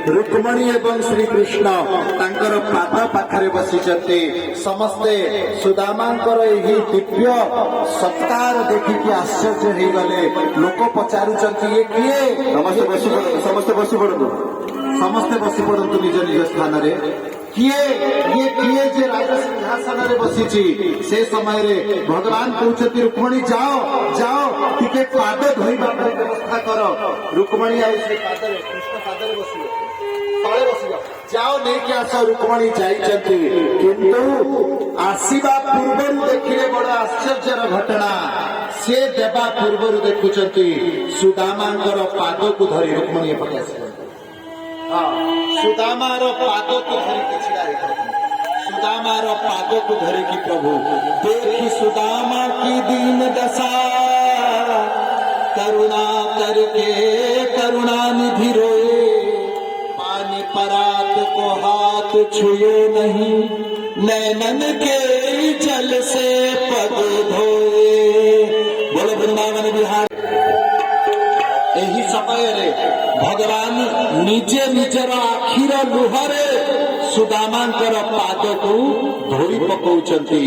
रुक्मणी एवं श्रीकृष्ण तांकर पाद पाखरे बसी समस्ते सुदामांकर यही दिव्य सत्कार देखिकी आश्चर्य हो गले। लोक पचारुचंती ये किए? समस्ते बसी पड़ू समस्ते बसी पड़ू निज निज स्थान रे। किए ये किए जे राजा सिंहासन रे बसीची? से समय रे भगवान कहते रुक्मणी जाओ जाओ टिके पाद धोइबा व्यवस्था करो। रुक्मणी आई से पाद रे कृष्ण पाद रे बसिले तळे बसिबा जाओ नहीं कि आस। रुक्मणी जाइचंती किंतु आसीबा पूर्वरु देखिले बड़ आश्चर्यर घटना। से देबा पूर्वरु देखुचंती सुदामांकर पाद को धरी रुक्मणी एपटे आसी सुदामार पाद को धरिकी छिड़ा सुदामार पाद को धरिकी प्रभु देखी सुदामा की दीन दशा करुणा करके करुणा निधि रोए। पानी परात को हाथ छुए नहीं नैनन के जल से पग धोए। बोलो वृंदावन बिहार। यही सब समय भगवान निजे निजर आखिर लुहरे सुदामांकर पाद को धोई पकाउछन्ति।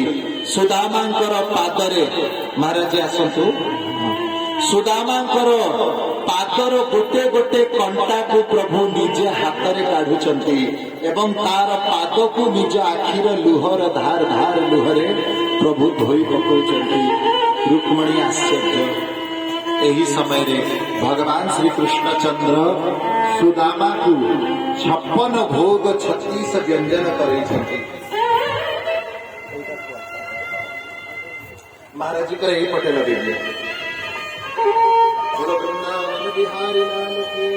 सुदामांकर पादरे महाराज आसतु सुदामांकर पादर गोटे गोटे कंटा को प्रभु निजे हाथ में काढ़ुचंती एवं तार पाद को निज आखिर लुहर धार धार लुहरे प्रभु धोई पकाउछन्ति। रुक्मणी आश्चर्य। एही समय रे भगवान श्री कृष्णचंद्र सुदामा को 56 भोग 36 व्यंजन करेछन्ति। महाराज जी कर यही पटे लगे वृंदावन बिहारी लाल की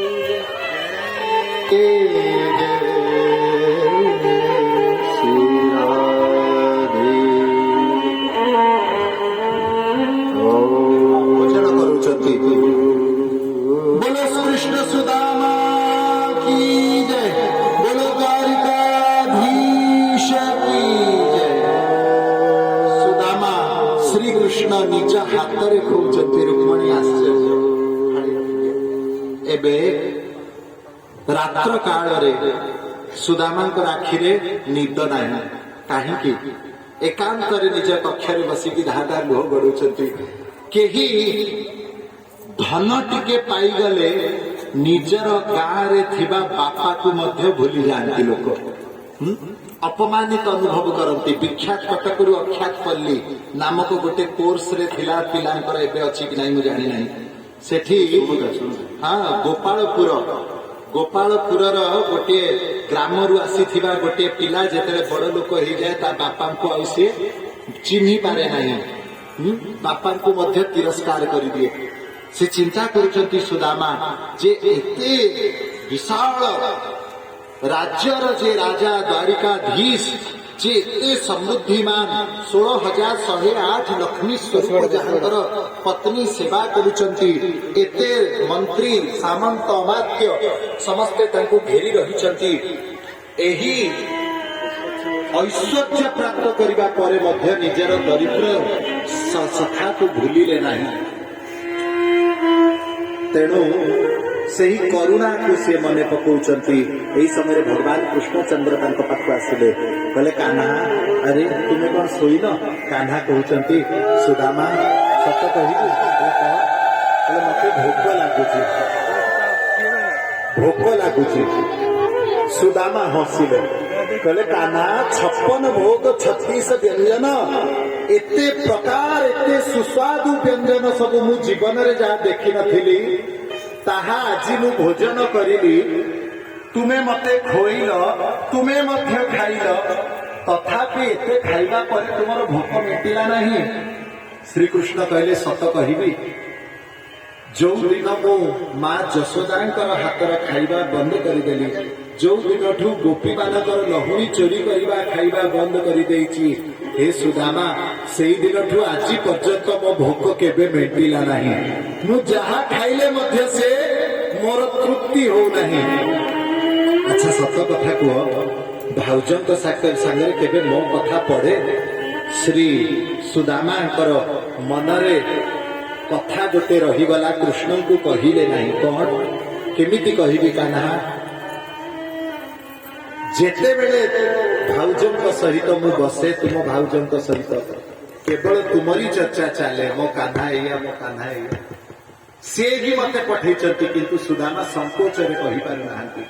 भोजन करुचंती। बोलो कृष्ण सुदामा की जय। बोलो द्वारिकाधीश की जय। सुदामा श्री कृष्ण निज हाथ में खोजती। रुक्मणी आश्चर्य। एबे रात्र काल रे सुदामांकर आखिरे निद नाही काहींकि एकांत रे निज कक्ष रे बसिकी धाधा लुह गडुचंती। केही धन टिके पाइगले निजर गाँ रे थिबा बापा को मध्य भूली जाती लोक। अपमानित अनुभव करती। विख्यात कटकरू अख्यात पल्ली नामक गोटे कोर्स रे थिला पिलांकर एबे अछि कि नाही मु जानि नाही। सेठी हाँ गोपालपुर गोटे ग्राम रु आसी गोटे पिला जेतले बड़ लोक हो जाए ता बापा को आ चिन्ही पारे नहीं। बापा को मध्य तिरस्कार कर दिए। से चिंता करुचंती सुदामा जे एते विशाल राज्यर जे राजा द्वारिकाधीश जे एते समृद्धिमान 16,108 लक्ष्मी स्वरूप जहांकर पत्नी सेवा करुचंती। एते मंत्री सामंत अमात्य समस्ते तांको घेरी रहिचंती। एही ऐश्वर्य प्राप्त करिबा परे मध्य निजर दरिद्र सखा को भूलिले नाही। तेणु सही करुणा को से मने पकाउचंती। एही समय भगवान कृष्णचंद्र तांको पाखु आसिले कहले कान्हा अरे तुमे कौन सोईन। कान्हा कहउचंती सुदामा सत कहिबी मते भोक लागुची। सुदामा हसिले कहले कान्हा 56 भोग 36 व्यंजन एते प्रकार एते सुस्वादु व्यंजन सब मु जीवन रे जा देखि नथिली ताहा आज मु भोजन करिली। तुमे मते खोइल तुमे मध्य खाइल तथापि एते खाइबा पर तुमर भोक मिटिला नहीं। श्री कृष्ण कहले सत कहिबी जो दिन मु माँ जशोदांकर हातर खाइबा बंद करदेली जो दिन ठू गोपी मानकर लहुणी चोरी करवा खाइबा बंद करदेइछि हे सुदामा सेई दिन ठू आज पर्यंत मो भोक केबे मेटिला नहीं। मु जहा खाइले मध्य से मोर तृप्ति हो नहीं। अच्छा सत कथा कह भाउजंक सागरे केबे मो कथा पड़े। श्री सुदामांकर मनरे कथा गोटे रहीगला कृष्ण को कहिले नहीं। कौन केमिति कहिबी कान्हा जेते बेले भाउजंक सहित मु बसे तुम भाउजंक सहित केवल तुमरी चर्चा चले मो कान्हा एया मो कान्हा एया। से ही मते पठेइचंती किंतु सुदामा संकोच रे कहि पारु नाहंती।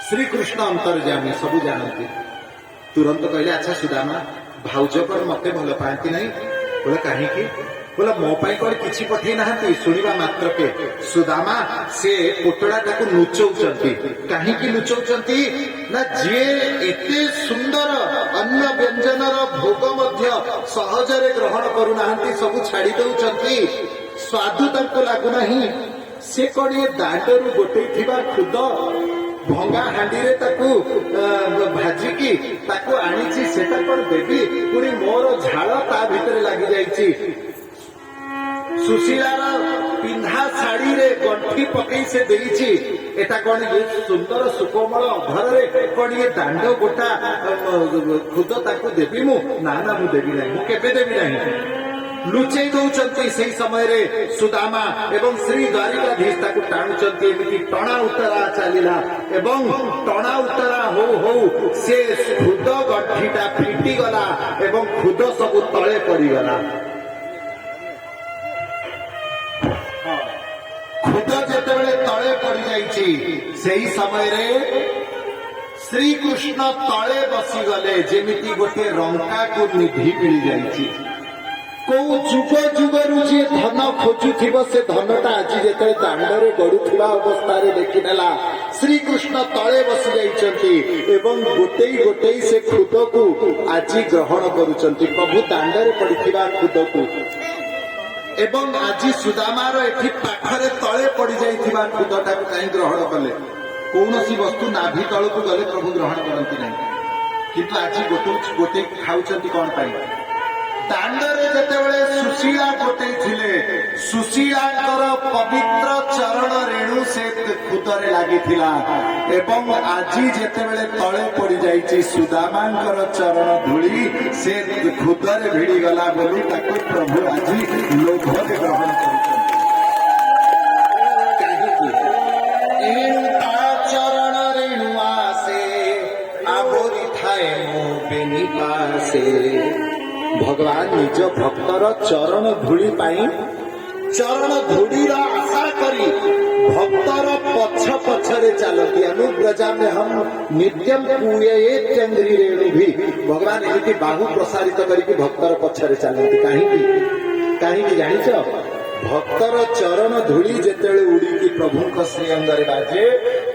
श्री कृष्ण अंतर्जामी सबु जानती। तुरंत कहले अच्छा सुदामा भाउज पर मते भल पाती नहीं। बोले काहींकी बोला मो पाई कोन किछि पठेई नाहंती। सुनिबा मात्र के सुदामा से पोटड़ा ताकू लुचौचंती। काहींकी लुचौचंती ना जे एते सुंदर अन्न व्यंजनर भोग मध्य सहजरे ग्रहण करू नाहंती सबु छाड़ी दउचंती। स्वादु ताको लागु नाही। से कोन ये दांडरू गोटे थिबा खुद भंगा हांडी रे ताकू भाजिकी ताकू आनीची सेटा कोन देबी पुणी मोर झाळ ता भितरे लागि जाईची। सुशीलार पिंधा शाढ़ी रे गंठी पकई से देइछि। एटा कोन ये सुंदर सुकोमल घर रे कोन ये दांड गोटा खुद ताकू देबी मु ना ना मु देबी नाही। मु केबे देबी नाही। ଲୁଚେଇ ଦଉଛନ୍ତି। ସେଇ ସମୟରେ ସୁଦାମା ଏବଂ ଶ୍ରୀ ଦ୍ୱାରିକାଧୀଶ ତାକୁ ଟାଣୁଛନ୍ତି। ଏମିତି ଟଣା ଉତ୍ତରା ଚାଲିଲା ଏବଂ ଟଣା ଉତ୍ତରା ହଉ ହଉ ସେ ଖୁଦ ଗଣ୍ଠିଟା ଫିଟିଗଲା ଏବଂ ଖୁଦ ସବୁ ତଳେ ପଡିଗଲା। ଖୁଦ ଯେତେବେଳେ ତଳେ ପଡିଯାଇଛି ସେହି ସମୟରେ ଶ୍ରୀକୃଷ୍ଣ ତଳେ ବସିଗଲେ ଯେମିତି ଗୋଟେ ରଙ୍କାକୁ ନିଧି ମିଳିଯାଇଛି। କୋଉ ଯୁଗ ଯୁଗରୁ ଯିଏ ଧନ ଖୋଜୁଥିବ ସେ ଧନଟା ଆଜି ଯେତେବେଳେ ଦାଣ୍ଡରେ ଗଡୁଥିବା ଅବସ୍ଥାରେ ଦେଖିନେଲା। ଶ୍ରୀକୃଷ୍ଣ ତଳେ ବସି ଯାଇଛନ୍ତି ଏବଂ ଗୋଟେଇ ଗୋଟେଇ ସେ ଖୁଦକୁ ଆଜି ଗ୍ରହଣ କରୁଛନ୍ତି, ପ୍ରଭୁ ଦାଣ୍ଡରେ ପଡିଥିବା ଖୁଦକୁ। ଏବଂ ଆଜି ସୁଦାମାର ଏଠି ପାଖରେ ତଳେ ପଡିଯାଇଥିବା ଖୁଦଟାକୁ କାହିଁ ଗ୍ରହଣ କଲେ? କୌଣସି ବସ୍ତୁ ନାଭି ତଳକୁ ଗଲେ ପ୍ରଭୁ ଗ୍ରହଣ କରନ୍ତି ନାହିଁ, କିନ୍ତୁ ଆଜି ଗୋଟେ ଖାଉଛନ୍ତି କଣ ପାଇଁ? ଦାଣ୍ଡରେ ଯେତେବେଳେ ସୁଶୀଳା ଗୋଟେଇଥିଲେ, ସୁଶୀଳାଙ୍କର ପବିତ୍ର ଚରଣ ରେଣୁ ସେ ଖୁଦରେ ଲାଗିଥିଲା ଏବଂ ଆଜି ଯେତେବେଳେ ତଳେ ପଡିଯାଇଛି ସୁଦାମାଙ୍କର ଚରଣ ଧୂଳି ସେ ଖୁଦରେ ଭିଡିଗଲା ବୋଲି ତାକୁ ପ୍ରଭୁ ଆଜି ଲୋଭରେ ଗ୍ରହଣ କରୁଛନ୍ତି। ଏଣୁ ତା ଚରଣ ରେଣୁ ଆସେ ଆବୋରି ଥାଏ ମୋ ବେନି ପାଶେ। ଭଗବାନ ନିଜ ଭକ୍ତର ଚରଣ ଧୂଳି ପାଇଁ, ଚରଣ ଧୂଳିର ଆଶା କରି ଭକ୍ତର ପଛ ପଛରେ ଚାଲନ୍ତି। ଅନୁବ୍ରଜାମେ ହମ ନିତ୍ୟମ ପୂୟେତ୍ୟଙ୍ଘ୍ରି ରେଣୁଭି। ଭଗବାନ ଏମିତି ବାହୁ ପ୍ରସାରିତ କରିକି ଭକ୍ତର ପଛରେ ଚାଲନ୍ତି। କାହିଁକି? କାହିଁକି ଜାଣିଛ? ଭକ୍ତର ଚରଣ ଧୂଳି ଯେତେବେଳେ ଉଡ଼ିକି ପ୍ରଭୁଙ୍କ ଶ୍ରୀଅଙ୍ଗରେ ବାଜେ,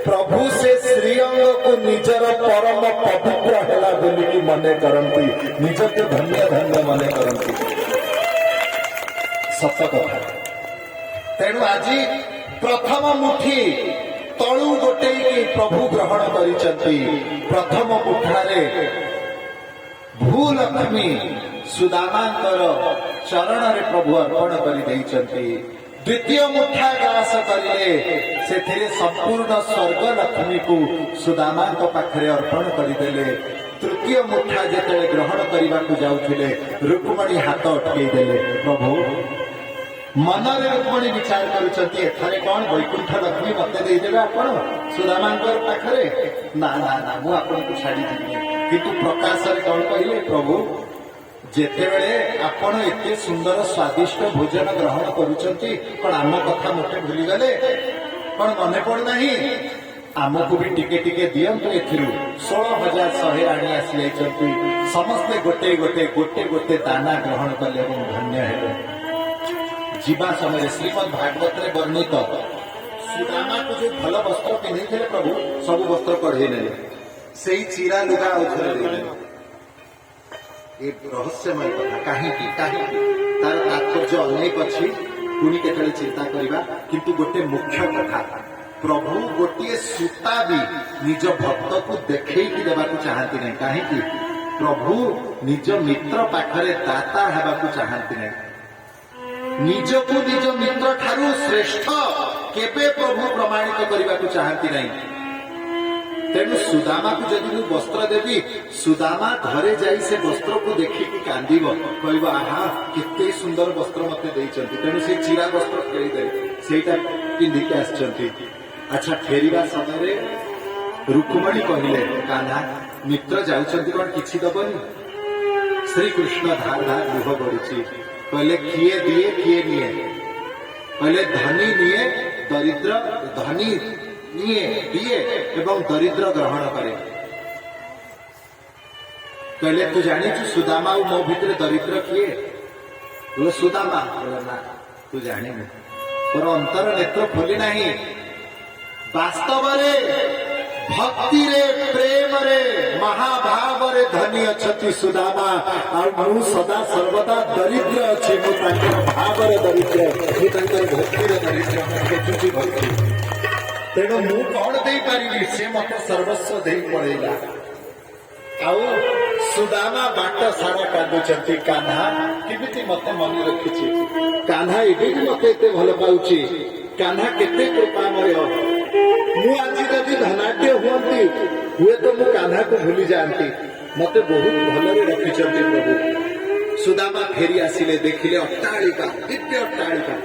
ପ୍ରଭୁ ସେ ଶ୍ରୀଅଙ୍ଗକୁ ନିଜର ପରମ ପବିତ୍ର ହେଲା ବୋଲିକି ମନେ କରନ୍ତି, ନିଜକୁ ଧନ୍ୟ ଧନ୍ୟ ମନେ କରନ୍ତି। ସତ କଥା। ତେଣୁ ଆଜି ପ୍ରଥମ ମୁଠି ତଳୁ ଗୋଟେଇକି ପ୍ରଭୁ ଗ୍ରହଣ କରିଛନ୍ତି। ପ୍ରଥମ ମୁଠାରେ ଭୂଲକ୍ଷ୍ମୀ ସୁଦାମାଙ୍କର ଚରଣରେ ପ୍ରଭୁ ଅର୍ପଣ କରିଦେଇଛନ୍ତି। ଦ୍ୱିତୀୟ ମୁଠା ଗ୍ରାସ କରିଲେ ସେଥିରେ ସମ୍ପୂର୍ଣ୍ଣ ସ୍ୱର୍ଗ ଲକ୍ଷ୍ମୀକୁ ସୁଦାମାଙ୍କ ପାଖରେ ଅର୍ପଣ କରିଦେଲେ। ତୃତୀୟ ମୁଠା ଯେତେବେଳେ ଗ୍ରହଣ କରିବାକୁ ଯାଉଥିଲେ ରୁକ୍ମଣୀ ହାତ ଅଟକେଇ ଦେଲେ। ପ୍ରଭୁ ମନରେ ରୁକ୍ମଣୀ ବିଚାର କରୁଛନ୍ତି, ଏଠାରେ କଣ ବୈକୁଣ୍ଠ ଲକ୍ଷ୍ମୀ ମତେ ଦେଇଦେବେ ଆପଣ ସୁଦାମାଙ୍କର ପାଖରେ? ନା ନା ନା, ମୁଁ ଆପଣଙ୍କୁ ଛାଡ଼ିଯିବି। କିନ୍ତୁ ପ୍ରକାଶରେ କଣ କହିଲେ? ପ୍ରଭୁ ଯେତେବେଳେ ଆପଣ ଏତେ ସୁନ୍ଦର ସ୍ୱାଦିଷ୍ଟ ଭୋଜନ ଗ୍ରହଣ କରୁଛନ୍ତି, କଣ ଆମ କଥା ମୋଟେ ଭୁଲିଗଲେ? କଣ ମନେ ପଡୁନାହିଁ? ଆମକୁ ବି ଟିକେ ଟିକେ ଦିଅନ୍ତୁ। ଏଥିରୁ 16,100 ଆଣି ଆସି ଯାଇଛନ୍ତି। ସମସ୍ତେ ଗୋଟେ ଗୋଟେ ଗୋଟେ ଗୋଟେ ଦାନା ଗ୍ରହଣ କଲେ ଏବଂ ଧନ୍ୟ ହେଲେ। ଯିବା ସମୟରେ ଶ୍ରୀମଦ୍ ଭାଗବତରେ ବର୍ଣ୍ଣିତ ସୁଦାମାକୁ ଯୋଉ ଭଲ ବସ୍ତ୍ର ପିନ୍ଧେଇଥିଲେ ପ୍ରଭୁ ସବୁ ବସ୍ତ୍ର କଢେଇ ନେଲେ, ସେଇ ଚିରା ଲୁଗା ଆଉ ଥରେ ଦେଇଦେଲେ। ଏ ରହସ୍ୟମୟ କଥା। କାହିଁକି? କାହିଁକି? ତାର ତାତ୍ପର୍ଯ୍ୟ ଅନେକ ଅଛି, ପୁଣି କେତେବେଳେ ଚିନ୍ତା କରିବା। କିନ୍ତୁ ଗୋଟେ ମୁଖ୍ୟ କଥା, ପ୍ରଭୁ ଗୋଟିଏ ସୂତା ବି ନିଜ ଭକ୍ତକୁ ଦେଖେଇକି ଦେବାକୁ ଚାହାନ୍ତି ନାହିଁ। କାହିଁକି? ପ୍ରଭୁ ନିଜ ମିତ୍ର ପାଖରେ ଦାତା ହେବାକୁ ଚାହାନ୍ତି ନାହିଁ। ନିଜକୁ ନିଜ ମିତ୍ର ଠାରୁ ଶ୍ରେଷ୍ଠ କେବେ ପ୍ରଭୁ ପ୍ରମାଣିତ କରିବାକୁ ଚାହାନ୍ତି ନାହିଁ। ତେଣୁ ସୁଦାମାକୁ ଯଦି ମୁଁ ବସ୍ତ୍ର ଦେବି, ସୁଦାମା ଘରେ ଯାଇ ସେ ବସ୍ତ୍ରକୁ ଦେଖିକି କାନ୍ଦିବ, କହିବ ଆହା କେତେ ସୁନ୍ଦର ବସ୍ତ୍ର ମତେ ଦେଇଛନ୍ତି। ତେଣୁ ସେ ଚିରା ବସ୍ତ୍ର ଫେରିଦେବେ, ସେଇଟା ପିନ୍ଧିକି ଆସିଛନ୍ତି। ଆଚ୍ଛା, ଫେରିବା ସମୟରେ ରୁକ୍ମଣୀ କହିଲେ, କାହ୍ନା ମିତ୍ର ଯାଉଛନ୍ତି କଣ କିଛି ଦବନି? ଶ୍ରୀକୃଷ୍ଣ ଧାର ଧାର ଲୁହ ଗଡୁଛି। କହିଲେ କିଏ ଦିଏ କିଏ ନିଏ? କହିଲେ ଧନୀ ନିଏ, ଦରିଦ୍ର ଧନୀ ନିଏ ଦିଏ ଏବଂ ଦରିଦ୍ର ଗ୍ରହଣ କରେ। କହିଲେ ତୁ ଜାଣିଛୁ ସୁଦାମା ଆଉ ମୋ ଭିତରେ ଦରିଦ୍ର କିଏ? ସୁଦାମା। ନା ତୁ ଜାଣିନୁ, ତୋର ଅନ୍ତର ନେତ୍ର ଖୋଲି ନାହିଁ। ବାସ୍ତବରେ ଭକ୍ତିରେ ପ୍ରେମରେ ମହାଭାବରେ ଧନୀ ଅଛନ୍ତି ସୁଦାମା, ଆଉ ମୁଁ ସଦା ସର୍ବଦା ଦରିଦ୍ର ଅଛି। ମୁଁ ତାଙ୍କର ଭାବରେ ଦରିଦ୍ର, ମୁଁ ତାଙ୍କର ଭକ୍ତିରେ ଦରିଦ୍ର, ଖୋଜୁଛି ଭକ୍ତି। ତେଣୁ ମୁଁ କଣ ଦେଇପାରିବି? ସେ ମତେ ସର୍ବସ୍ୱ ଦେଇ ପଳେଇଲା। ଆଉ ସୁଦାମା ବାଟ ସାରା କାନ୍ଦୁଛନ୍ତି, କାହ୍ନା କେମିତି ମତେ ମନେ ରଖିଛି, କାହ୍ନା ଏବେ ବି ମତେ ଏତେ ଭଲ ପାଉଛି, କାହ୍ନା କେତେ କୃପାମୟ। ମୁଁ ଆଜି ଯଦି ଧନାଢ୍ୟ ହୁଅନ୍ତି ହୁଏତ ମୁଁ କାହ୍ନାକୁ ଭୁଲି ଯାଆନ୍ତି। ମତେ ବହୁତ ଭଲରେ ରଖିଛନ୍ତି ପ୍ରଭୁ। ସୁଦାମା ଫେରି ଆସିଲେ, ଦେଖିଲେ ଅଟ୍ଟାଳିକା, ଦିବ୍ୟ ଅଟ୍ଟାଳିକା।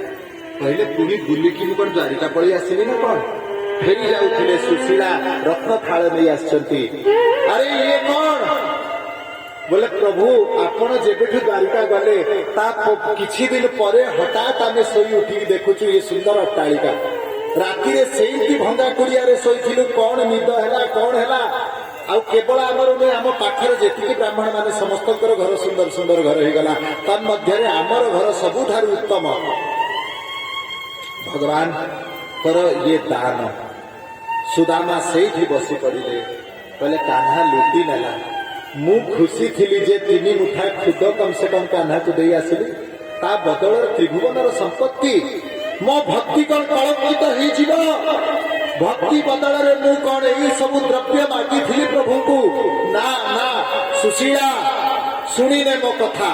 କହିଲେ ପୁଣି ବୁଲିକି ମୁଁ କଣ ଦ୍ୱାରିକା ପଳେଇ ଆସିଲି ନା କଣ? ଫେରି ଯାଉଥିଲେ, ସୁଶୀଳା ରତ୍ନ ଥାଳ ନେଇ ଆସିଛନ୍ତି। ଆରେ ଇଏ କଣ? ବୋଲେ ପ୍ରଭୁ ଆପଣ ଯେବେଠୁ ଦ୍ୱାରିକା ଗଲେ ତା କିଛି ଦିନ ପରେ ହଠାତ୍ ଆମେ ଶୋଇ ଉଠିକି ଦେଖୁଛୁ ଏ ସୁନ୍ଦର ଅଟ୍ଟାଳିକା। ରାତିରେ ସେଇଠି ଭଙ୍ଗା କୁଡ଼ିଆରେ ଶୋଇଥିଲୁ, କଣ ନିଦ ହେଲା କଣ ହେଲା? ଆଉ କେବଳ ଆମର ନୁହେଁ, ଆମ ପାଖରେ ଯେତିକି ବ୍ରାହ୍ମଣ ମାନେ ସମସ୍ତଙ୍କର ଘର ସୁନ୍ଦର ସୁନ୍ଦର ଘର ହେଇଗଲା। ତନ୍ମଧ୍ୟରେ ଆମର ଘର ସବୁଠାରୁ ଉତ୍ତମ। ଭଗବାନଙ୍କର ଇଏ ଦାନ। ସୁଦାମା ସେଇଠି ବସି ପଡ଼ିଲେ, କହିଲେ କାହ୍ନା ଲୁଟି ନେଲା। ମୁଁ ଖୁସି ଥିଲି ଯେ 3 ମୁଠା ଖୁଦ କମ ସେ କମ କାହ୍ନାକୁ ଦେଇ ଆସିଲି, ତା ବଦଳରେ ତ୍ରିଭୁବନର ସମ୍ପତ୍ତି। ମୋ ଭକ୍ତି କଣ କଳଙ୍କିତ ହେଇଯିବ? ଭକ୍ତି ବଦଳରେ ମୁଁ କଣ ଏଇ ସବୁ ଦ୍ରବ୍ୟ ମାଗିଥିଲି ପ୍ରଭୁଙ୍କୁ? ନା ନା ସୁଶୀଳା, ଶୁଣିଲେ ମୋ କଥା।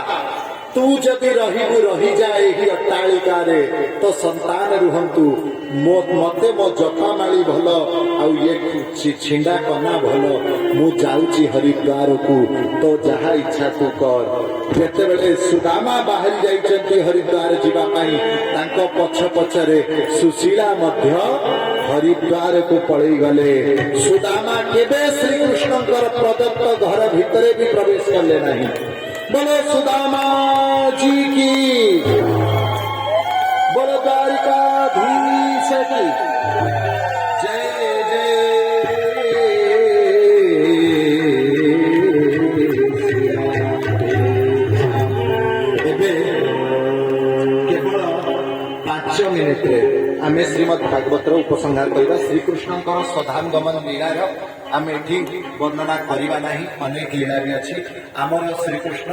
ତୁ ଯଦି ରହିବୁ ରହିଯା ଏହି ଅଟ୍ଟାଳିକାରେ, ତୋ ସନ୍ତାନ ରୁହନ୍ତୁ। ମତେ ମୋ ଜପାମାଳି ଭଲ, ଆଉ ଇଏ ଛିଣ୍ଡା କନା ଭଲ। ମୁଁ ଯାଉଛି ହରିଦ୍ୱାରକୁ, ତୋ ଯାହା ଇଚ୍ଛା ତୁ କର। ଯେତେବେଳେ ସୁଦାମା ବାହାରି ଯାଇଛନ୍ତି ହରିଦ୍ୱାର ଯିବା ପାଇଁ, ତାଙ୍କ ପଛ ପଛରେ ସୁଶୀଳା ମଧ୍ୟ ହରିଦ୍ୱାରକୁ ପଳେଇ ଗଲେ। ସୁଦାମା କେବେ ଶ୍ରୀକୃଷ୍ଣଙ୍କର ପ୍ରଦତ୍ତ ଘର ଭିତରେ ବି ପ୍ରବେଶ କଲେ ନାହିଁ। बोलो सुदामा जी की, बोलो द्वारिकाधीश की जय जय। ଏବେ କେବଳ 5 ମିନିଟରେ ଆମେ ଶ୍ରୀମଦ୍ ଭାଗବତର ଉପସଂହାର କରିବା। ଶ୍ରୀକୃଷ୍ଣଙ୍କର ସ୍ୱଧାମଗମନ ଲୀଳାର ଆମେ ଏଠି ବର୍ଣ୍ଣନା କରିବା ନାହିଁ, ଅନେକ ଲୀଳା ବି ଅଛି। ଆମର ଶ୍ରୀକୃଷ୍ଣ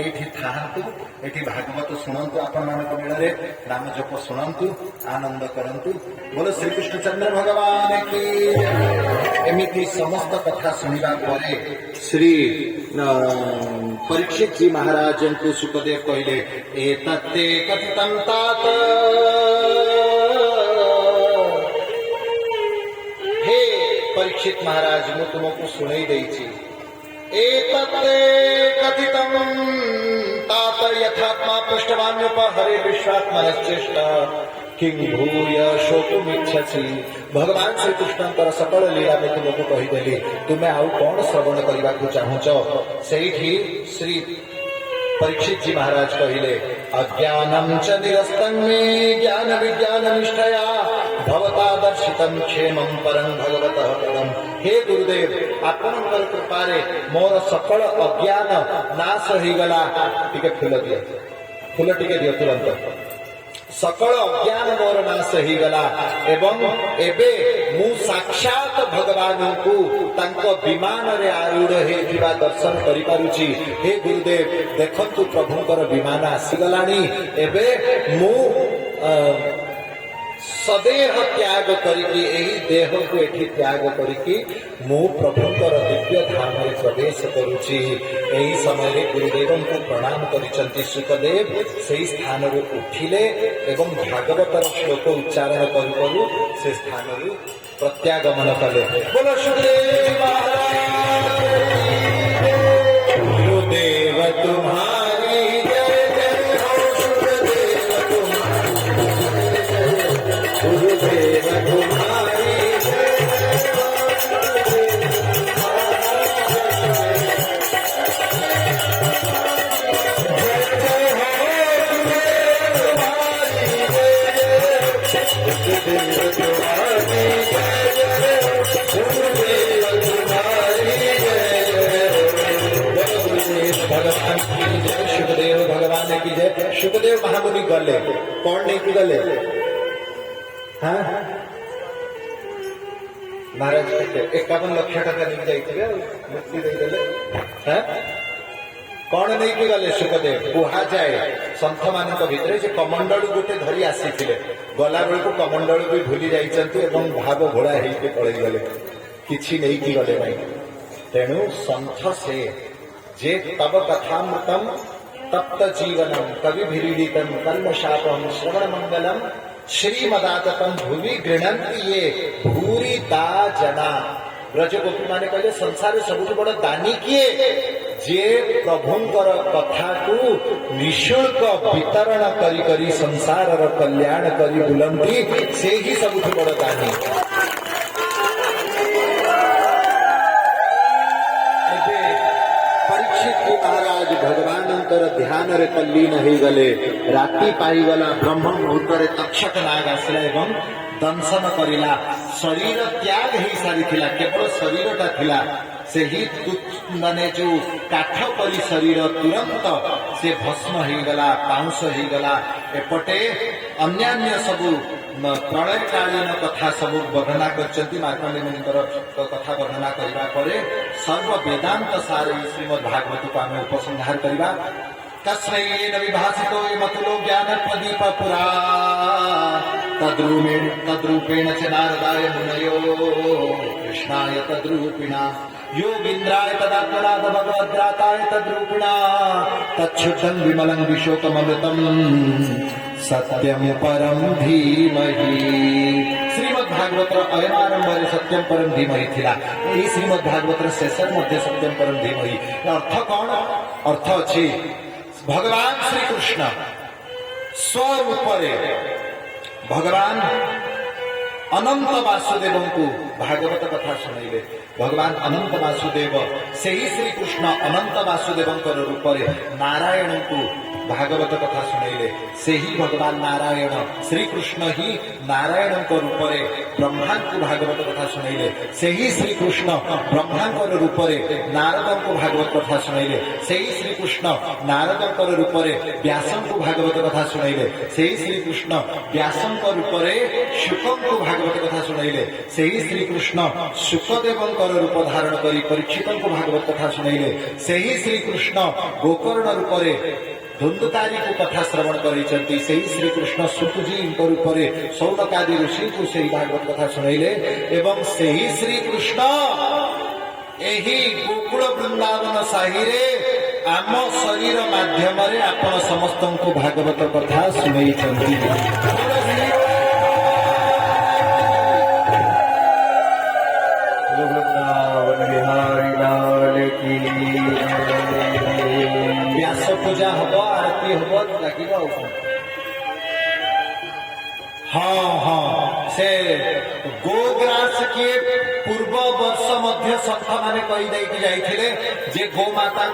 ଏଇଠି ଥାଆନ୍ତୁ, ଏଠି ଭାଗବତ ଶୁଣନ୍ତୁ, ଆପଣମାନଙ୍କ ମେଳରେ ନାମ ଜପ ଶୁଣନ୍ତୁ, ଆନନ୍ଦ କରନ୍ତୁ। ବୋଲ ଶ୍ରୀକୃଷ୍ଣ ଚନ୍ଦ୍ର ଭଗବାନ କି। ଏମିତି ସମସ୍ତ କଥା ଶୁଣିବା ପରେ ଶ୍ରୀ ପରୀକ୍ଷିତ ଜୀ ମହାରାଜଙ୍କୁ ସୁଖଦେବ କହିଲେ, ଏତତେ କଥିତଂ तात। हे परीक्षित महाराज, ମୁଁ ତୁମକୁ ଶୁଣେଇ ଦେଇଛି। एतत्ते कथितं तात यथात्मा पृष्ठवान्युपहरे विश्वात्मनश्चेष्ट किं भूय शोकुमिच्छसि। भगवान श्रीकृष्णଙ୍କର ସକଳ ଲୀଳା ମୁଁ ତୁମକୁ କହିଦେଲି, ତୁମେ ଆଉ କଣ ଶ୍ରବଣ କରିବାକୁ ଚାହୁଁଛ? ସେଇଠି ଶ୍ରୀ परीक्षित जी महाराज कहले, अज्ञानम च निरस्तं मे ज्ञान विज्ञान निष्ठया भवता दर्शितं क्षेमं परं भगवतः पदम। हे गुरुदेव, आपणकर कृपारे मोर सकल अज्ञान नाश होईगला। टिके फूल दियो, फूल टिके दियो तुरंत। सकल अज्ञान मोर नाश होईगला एवं एबे मु साक्षात भगवान को तांको विमान रे आरूढ़ हेतिबा दर्शन करि पारुछि। हे गुरुदेव, देखंतु प्रभुंकर विमान आसीगलानी। एबे मु सदेह त्याग करिकी, एही देह को एठी त्याग करिकी मु प्रभुंकर दिव्य धाम रे प्रवेश करुछि। एही समय रे गुरुदेवं को प्रणाम करिसंति सुखदेव। सेही स्थान रे उठिले एवं भागवतर श्लोक उच्चारण करू करू से स्थान रे प्रत्यागमन कले। बोलो सुखदेव महाराज, गुरुदेव तुम्हारी जय जय हो। सुखदेव तुम्हारी गुरुदेव तुम्हारी जय जय हो। सुखदेव भगवान की जय। सुखदेव महामुनि गले, कौन नहीं की गले? हाँ महाराज 51 लाख टका नहीं जाइए, मुक्ति दे देले। हाँ कौन नहीं की गले? सुखदेव कुहा जाए सन्थ मान भितर से कमंडल गोटे धरी आसी गला बेलू कमंडल भी भूली जाइछन्ति एवं भाव घोड़ा होके पलि गले, किछि नहीं की गले नहीं। तेणु सन्थ से जे तब कथामृतम तप्त जीवनम कवि भिरीडितम कल्मशापम श्रवण मंगलम श्रीमदाततम भूमि गृणंति ये भूरी दा जना। ब्रज गोपी माने कहले संसार सबुठ बड़ दानी किए? जे प्रभुंकर कथा को निशुल्क वितरण करी करी संसार कल्याण करी बुलंदी से ही सबुठ बड़ दानी। परीक्षित महाराज भगवानंकर ध्यान रे तल्लीन हो गले। राति पाईगला ब्रह्म मुहूर्त तक्षक नाग आसला एवं दंशन करिला। शरीर त्याग हो सारी केवल शरीरटा थिला से ही माने जो काठ परी शरीर तुरंत से भस्म हो गला, पाउंस हो गला। एपटे अन्यान्य सबू प्रलयकालीन कथा सबू वर्णना करछंती। मार्कंडेय मुनिकर कथा वर्णना करिबा परे सर्व वेदांत सार श्रीमद् भागवत को आम उपसंहार करिबा। तस्मै येन विभासितो मतुलो ज्ञान प्रदीप पुरा तद्रूपेण च नारदाय मुनयो कृष्णाय तद्रूपिणा योगीन्द्राय तदात्मनाथ भगवद्राताय तद्रूपिणा तच्छुद्धं विमलं विशोकममृतं सत्यं परं धीमहि। श्रीमद् भागवत अयमारंभरे सत्यं परं धीमहि थिला। ई श्रीमद् भागवत शेष मध्ये सत्यं परं धीमहि अर्थ कौन? अर्थ अछि भगवान श्री कृष्ण स्वरूप भगवान अनंत वासुदेव को भागवत कथा शुणेले। भगवान अनंत वासुदेव से ही श्री कृष्ण अनंत वासुदेव रूप नारायण को भागवत कथा शुणेले। से ही भगवान नारायण श्री कृष्ण ही नारायण रूप ब्रह्मा को भागवत कथा शुणेले। से ही श्री कृष्ण ब्रह्मा रूप नारद को भागवत कथा शुणेले। से ही श्री कृष्ण नारद रूप व्यास को भागवत कथा शुणेले। से ही श्री कृष्ण व्यास रूप शुक को भागवत कथा शुणेले। से ही श्री कृष्ण शुकदेव रूप धारण कर परीक्षित को भागवत कथा शुणेले। से ही श्री कृष्ण गोकर्ण रूप धुंधुकारी को कथा श्रवण करिसेंती। से ही श्री कृष्ण सुतजी रूप सौनकादि ऋषि को से भागवत कथा शुणेले। एवं से ही श्री कृष्ण एही गोकुल वृंदावन साही रे आम शरीर माध्यम आपण समस्त को भागवत कथा शुणेइछंती। व्यास पूजा हम आरती हम लगे। हाँ हाँ से गोग्रास किए पूर्व वर्ष मध्य संत माने कही जाइए जे गोमाता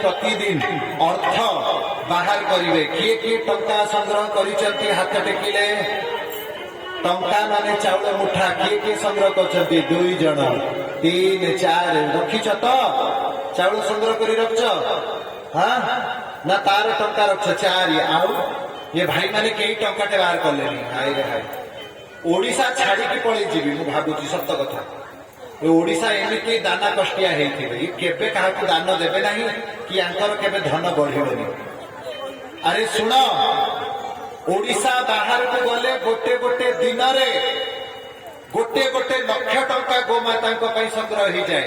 प्रतिदिन अर्थ बाहर करेंगे। किए किए टंका संग्रह कर हाथ टेकिले टंका माने चाउल मुठा किए किए संग्रह कर 2 जन 3 4 रखिछ तो चाउल संग्रह कर रख हाँ ना तार टंका रख 4 आउ ये भाई माने कई टंकाटे बाहर कले हाय रे हाय ओडिशा छाड़ी की पळै जीवी मु भाबुची सत्य कथा। ओडिशा एमिति दाना कष्टिया हेइथिबे केबे काहाकु दान देबे नाही कि आंकर केबे धन बढ़िबनी। अरे सुन ओडिशा बाहर को गले गोटे गोटे दिन रे गोटे गोटे लक्ष टंका गोमाता संग्रह हो जाए।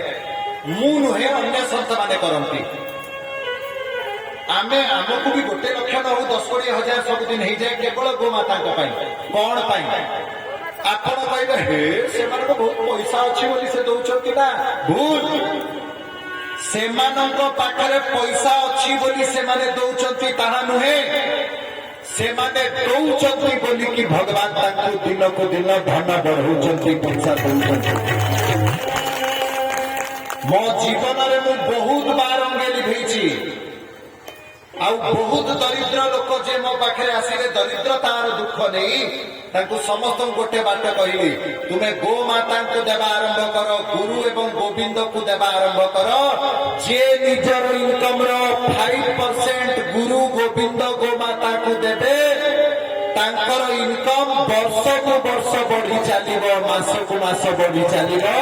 मु नुहे अन्य संत माने करती आमे आमको भी गोटे लक्ष न हो 10-20 हजार सब दिन हो जाए केवल गोमाता कौन पाई आपण कहबे हे से मानको बहुत पैसा अछि बोली से दउछंती ना भूल। से मानको पाखरे पैसा अछि बोली से माने दउछंती ताहा नुहे। से माने दउछंती बोली कि भगवान तांको दिन को दिन धन बढ़ाउछंती पैसा दउछंती। मो जीवन रे मु बहुत बार अंगेली भेछि आउ बहुत दरिद्र लोक जे मो पाखे आसिले दरिद्रतार दुख नहीं तांको समस्त गोटे बाट कहली तुम्हें गोमाता को देवा आरंभ कर गुरु एवं गोविंद को देवा आरंभ कर। जे निजर इनकम 5% गुरु गोविंद गोमाता को देवे तांकर इनकम वर्ष को वर्ष बढ़ी चलिबो मास को मास बढ़ी चलिबो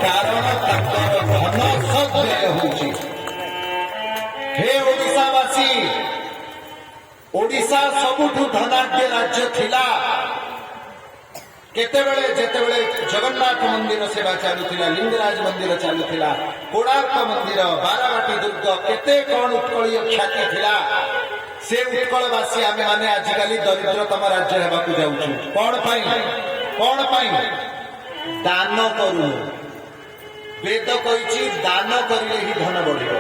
कारण तांकर धन सदव्यय होउची। हे ओडिशावासी ओडिशा सबुठु धनाढ्य राज्य थिला। केतेबेले जेतेबेले जगन्नाथ मंदिर सेवा चालुथिला लिंगराज मंदिर चालुथिला कोणार्क मंदिर बाराबाटी दुर्ग केते कौन उत्कलीय ख्याति थिला। से उत्कलवासी आमे माने आजिकाली दरिद्रतम राज्य हेबाकु जाउछु कौन पाई दान करू। वेद कहिछि दान करिले ही धन बढ़िबो।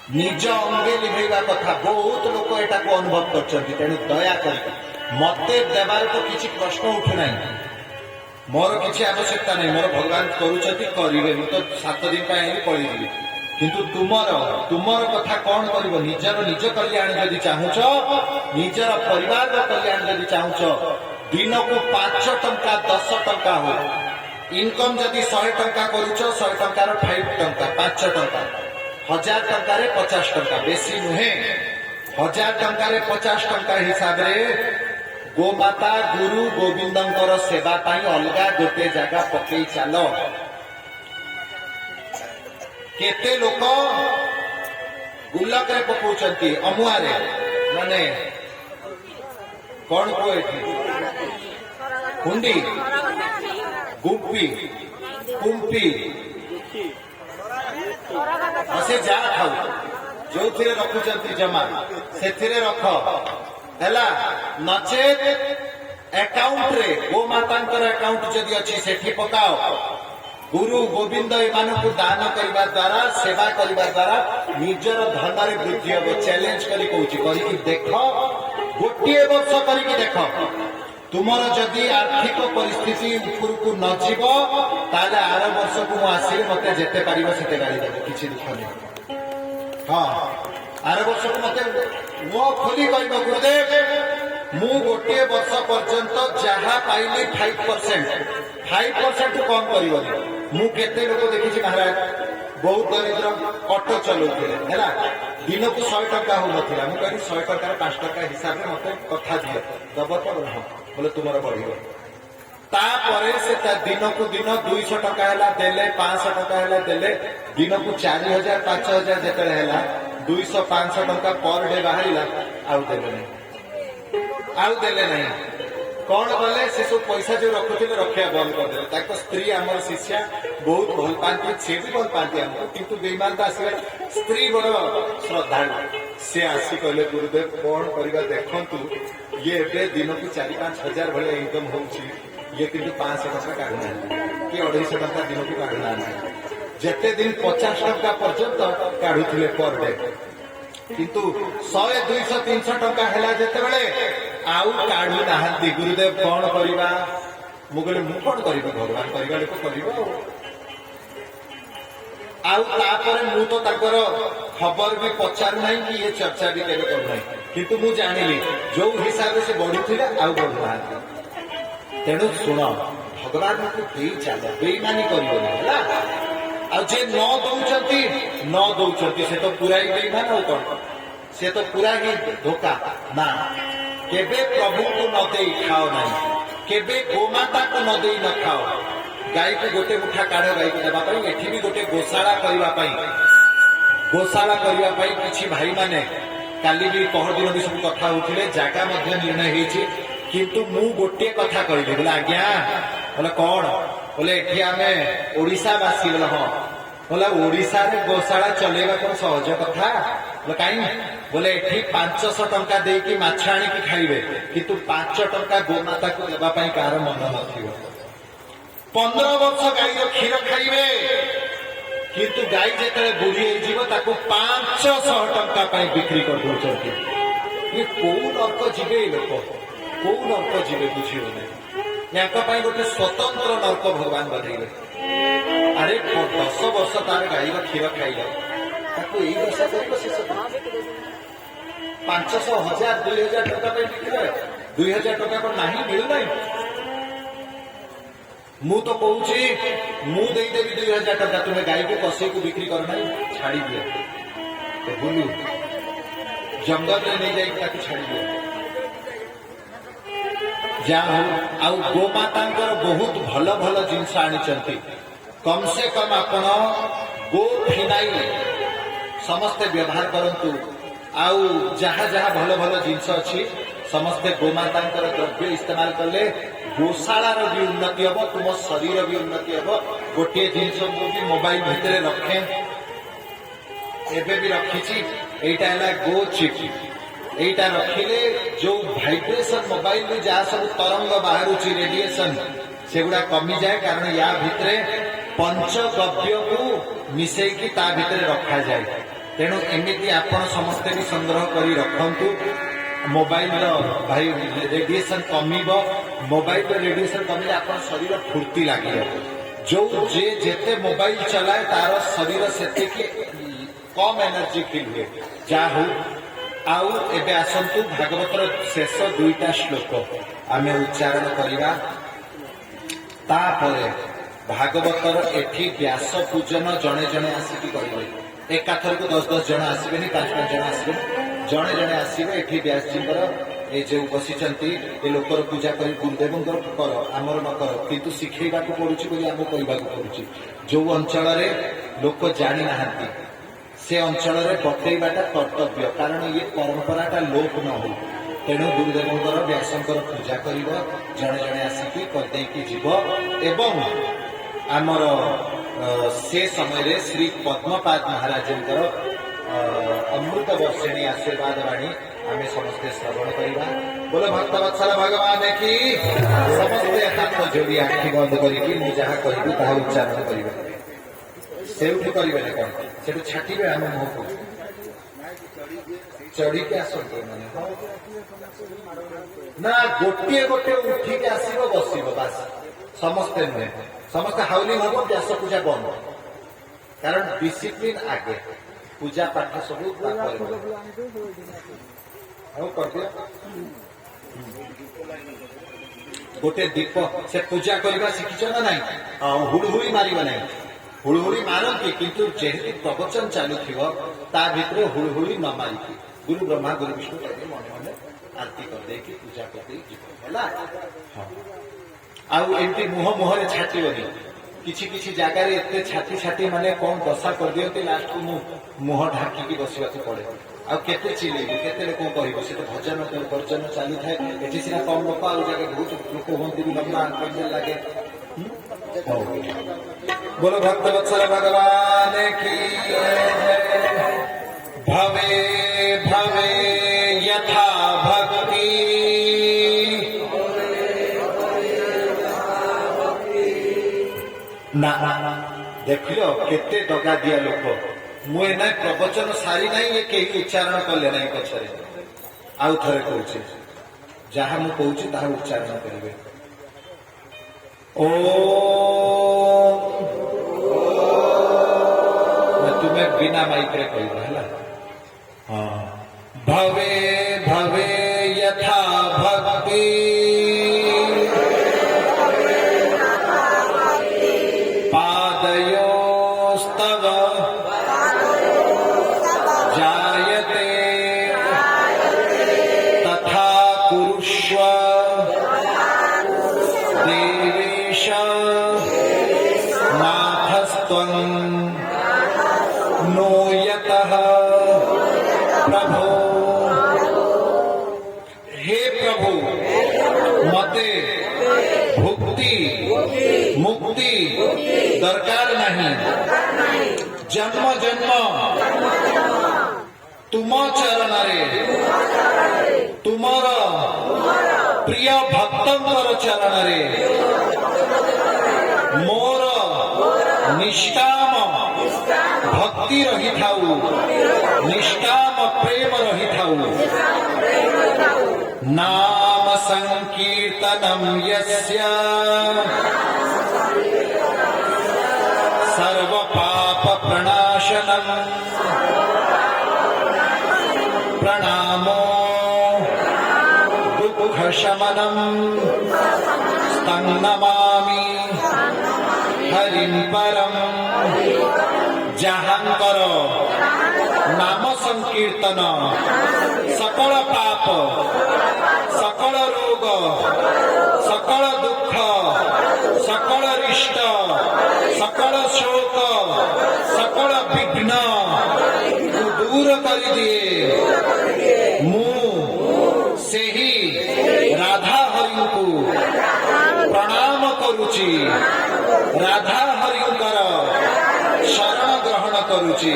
निज अंगे लिभेगा कथा बहुत लोक एटा को अनुभव करछन्ति तेणु दया कर मते देबार तो किछि प्रश्न उठुना मोर किछि आवश्यकता नहीं मोर भगवान करूछति करिवे मु तो 7 दिन पय पळिजिबि किंतु तुमर कथा कौन कर निजर निज कल्याण जदि चाहूच निजर परिवार कल्याण जदि चाहूच दिन को 5 टंका 10 टंका हो इनकम जदि 100 टंका करूच 100 टंकार 5 टंका 5 टंका 1000 टंकार 50 टंका बेसी नुहे 1000 टंकार 50 टंका हिसाब रे गोमाता गुरु गोविंदंकर सेवा पाई अलगा गोटे जगह पकई चलो केते लोक गुल्लक रे पकाउछंती अमुआ रे माने कौन को एठी हुंडी गुप्पी कुंपी असे जा खाऊ जो थिरे रखुछंती जमा से थिरे रख हैला नचेत अकाउंट रे गोमातांकर अकाउंट जदि अछि सेठी पकाओ गुरु गोविंद एमानकु दान करबा द्वारा सेवा करबा द्वारा निजर धन रे वृद्धि हो चैलेंज करी कहूची करी देख गोटे वर्ष करी देख तुमर जदि आर्थिक परिस्थिति ऊपर को न जीव ताले आर वर्ष को आसी मते जेते पारिबो सेते गाड़ी देबो किछि दुख नहीं हां आर वर्ष को मते मो खोली कहबो गुरुदेव मु गोटे वर्ष पर्यंत जहा पाइली 5% कम करिबो मु केते लोक देखिछि महाराज बहुत दरिद्र ऑटो चलाउथिले हैला दिन को 100 टंका हो नथिला मु कहि 100 टंका 5 टंका हिसाब रे मते कथा दियो दब तो बोले तुमर बढ़िबो तापरे से दिन को दिन 200 टंका हैला देले 500 टंका हैला देले दिन को 4000 5000 जेते हैला 200 500 टंका पर डे बाहरिला आउ देले नहीं कौन कले से सब पैसा जो रखुଥିଲେ रखिया बंद कर देले ताको स्त्री हमर शिष्या बहुत भल पाती से भी भल पाती हमको किंतु बेईमान तो आसीले स्त्री बड़ श्रद्धालु से आसी कहले गुरुदेव कौन करिबा देखंतु ये एबे दिन को 4-5 हजार भले इनकम होउची ये किंतु 500 टका काढना कि 250 टका दिन को काढना जेते दिन 50 टका पर्यंत काढुଥିଲେ पर डे किंतु 100 200 300 टका हैला जेते बेले आउ काढू नाहंती गुरुदेव कौन करिबा मु कहले मु कौन करिबा भगवान करिबा लोक करिबा आउ तापर मु तो ताकर खबर भी पचार नहीं कि ये चर्चा भी केबे कर नहीं किंतु मु जानिली जो हिसाब से बढ़ुथिला आउ बढ़ुना तेणु सुन भगवान को देई चाल बेईमानी करिबो होला आ जे न दउचंती से तो पूरा ही बेईमान हो कौन से तो पूरा ही धोखा ना केबे प्रभु को न देई खाओ नहीं केबे गोमाता को न देई न खाओ गाय को गोटे मुठा काढ़ गाय को देबा पई एठी भी गोटे गोशाला करबा पई किछि भाई माने काली भी पहर दिन भी सब कथा होथिले जागा मध्य निर्णय हेछि किंतु मु गोटे कथा कहली बोले आज्ञा बोले कौन बोले एठी आमे ओडिसा वासी बोले हां बोले ओडिसा रे गोशाला चलेबा कोन सहज कथा बोले काई बोले एठी 500 टंका देई कि माछ आनी कि खाइबे किंतु 5 टंका गोमाता को देबा पई कार मन नथिबो 15 वर्ष गाई रो क्षीर खाइबे किंतु गाई जेतले बुढ़ी जीव ताको 500 टंका पई बिक्री कर दोचंती ये कोन नर्क जीवे लोक कोन नर्क जीवे बुझियो नै याका पई गोटे स्वतंत्र नर्क भगवान बनैले अरे 10 वर्ष तार गाई रो क्षीर खाइलो ताको एई वर्ष करबो शेष 500 1000 2000 टका पे बिक्री 2000 टका को नहीं मिल नहीं मु तो कहूची मु देई देबी 2000 टका तुम्हें गाय को कसे को बिक्री करना छाड़ी दिया तो बुलू जंगल में नहीं जाई ताकि छाड़ी दिया जा आउ गोमातांकर बहुत भल भल जिनस आनी कम से कम आपण गो फिनाइल समस्ते व्यवहार करंतु आउ जहा जहा भल भल जिनस अछि समस्ते गोमातांकर द्रव्य इस्तेमाल करले गोशालार भी उन्नति हम तुम शरीर भी उन्नति हम गोटे जिनस भी मोबाइल भितर रखे एबे भी रखी एटा गो चिप एटा रखिले जो भाइब्रेशन मोबाइल में जहाँ सब तरंग बाहर रेडिएशन सेगुड़ा कमी जाए कारण या भितर पंचगव्य को मिसेकी ता भितर रखा जाए तेणु एमती आपण समस्ते भी संग्रह कर रखु मोबाइल भाई रेडिएशन कमिब मोबाइल रेडिएशन कमिले आप शरीर फुर्ती लगे जो जे जेते मोबाइल चलाए तार शरीर से कम एनर्जी फील हुए जहा हो आउ एबे आसंतु भागवतर शेष 2टा श्लोक आमे उच्चारण करिबा तापरे भागवतर एठी व्यास पूजन जणे जणे आसिकी करिवे एकाथर को 10-10 जन आसबेनि 5-5 जन आसबे जणे जणे आसबे एठी व्यास जींकर ए जो बसिचंती ए लोकर पूजा करी गुरुदेवंकर कर आमर न कर किंतु शिखेबा को पडुची बोली हमको कहबा को पडुची जो अंचल रे लोक जानि नाहंती से अंचल रे बतैबाटा कर्तव्य कारण ये परंपराटा लोप न हो तेणु गुरुदेवंकर व्यासंकर पूजा करिब जणे जणे आसिकी करदेकी जीव एवं आमर से समय श्री पद्मपाद महाराज अमृत वर्षिणी आशीर्वाद वाणी आम समस्ते श्रवण करवा बोलो भक्तवत्सल भगवान की समस्ते हाथ जोड़ी आखि बंद करके जहाँ कहबी ता उच्चारण करेंगे से करेंगे कौन से छाटिबे आम मुह को चढ़ी आसते ना गोटे गोटे उठिक आसब बसब बास समस्ते नुहे समस्त हाउलिंग हम व्यास पूजा बंद कारण डिसिप्लिन आगे पूजा पाठ सब गोटे दीप से पूजा करवा शिखिच ना ना हुड़हुड़ी मार ना हुड़हुड़ी मारती किंतु जेहेतु प्रवचन चलु भर हुड़हुड़ी न मारिकी गुरु ब्रह्मा गुरु विष्णु करके मन मन आरती करदे पूजा करदे आमती मुह मुहर छाटबनी किसी किसी जगार एत छाटी छाटी माने कौन दशा कर दिखते लास्ट को मुह ढाकिकी बसवा पड़े आते चिलेबी केते लोक कह तो भजन गर्जन चली थाए ये सीना कम लोक आउ जगह बहुत लोक हूँ भी लंबा लगे बोलो भक्तवत्सल भगवान की भवे भवे यथा भक्ति ना देख लो केते दगा दिया लोक मुझे ना प्रवचन सारी ना ये कहीं उच्चारण कले ना पछरे आउ थे कौच जहाँ मुझे कौच उच्चारण करेंगे ओ तुम्हें बिना माइक रे कह हाँ भवे भवे यथा भक्ति पादयोस्तव जायते तथा कुरुष्व देवेश नाथस्त्वं नो यतः प्रभो हे प्रभु मते भुक्ति मुक्ति दरकार नहीं जन्म जन्म तुम चरण तुमर प्रिय भक्तर चरण मोर निष्काम भक्ति रही थाऊ निष्काम प्रेम रही थाऊ नाम संकीर्तनम यस्य सर्व पाप प्रणाशनम प्रणामो दुख शमनम तं नमामि हरिं परम जहांकर नाम संकीर्तन सकल पाप सकल रोग सकल दुख सकल रिष्ट सकल शोक सकल विघ्न दूर कर दिए मु सेही राधा हरि को प्रणाम करुची राधा हरिकर शरण ग्रहण करुची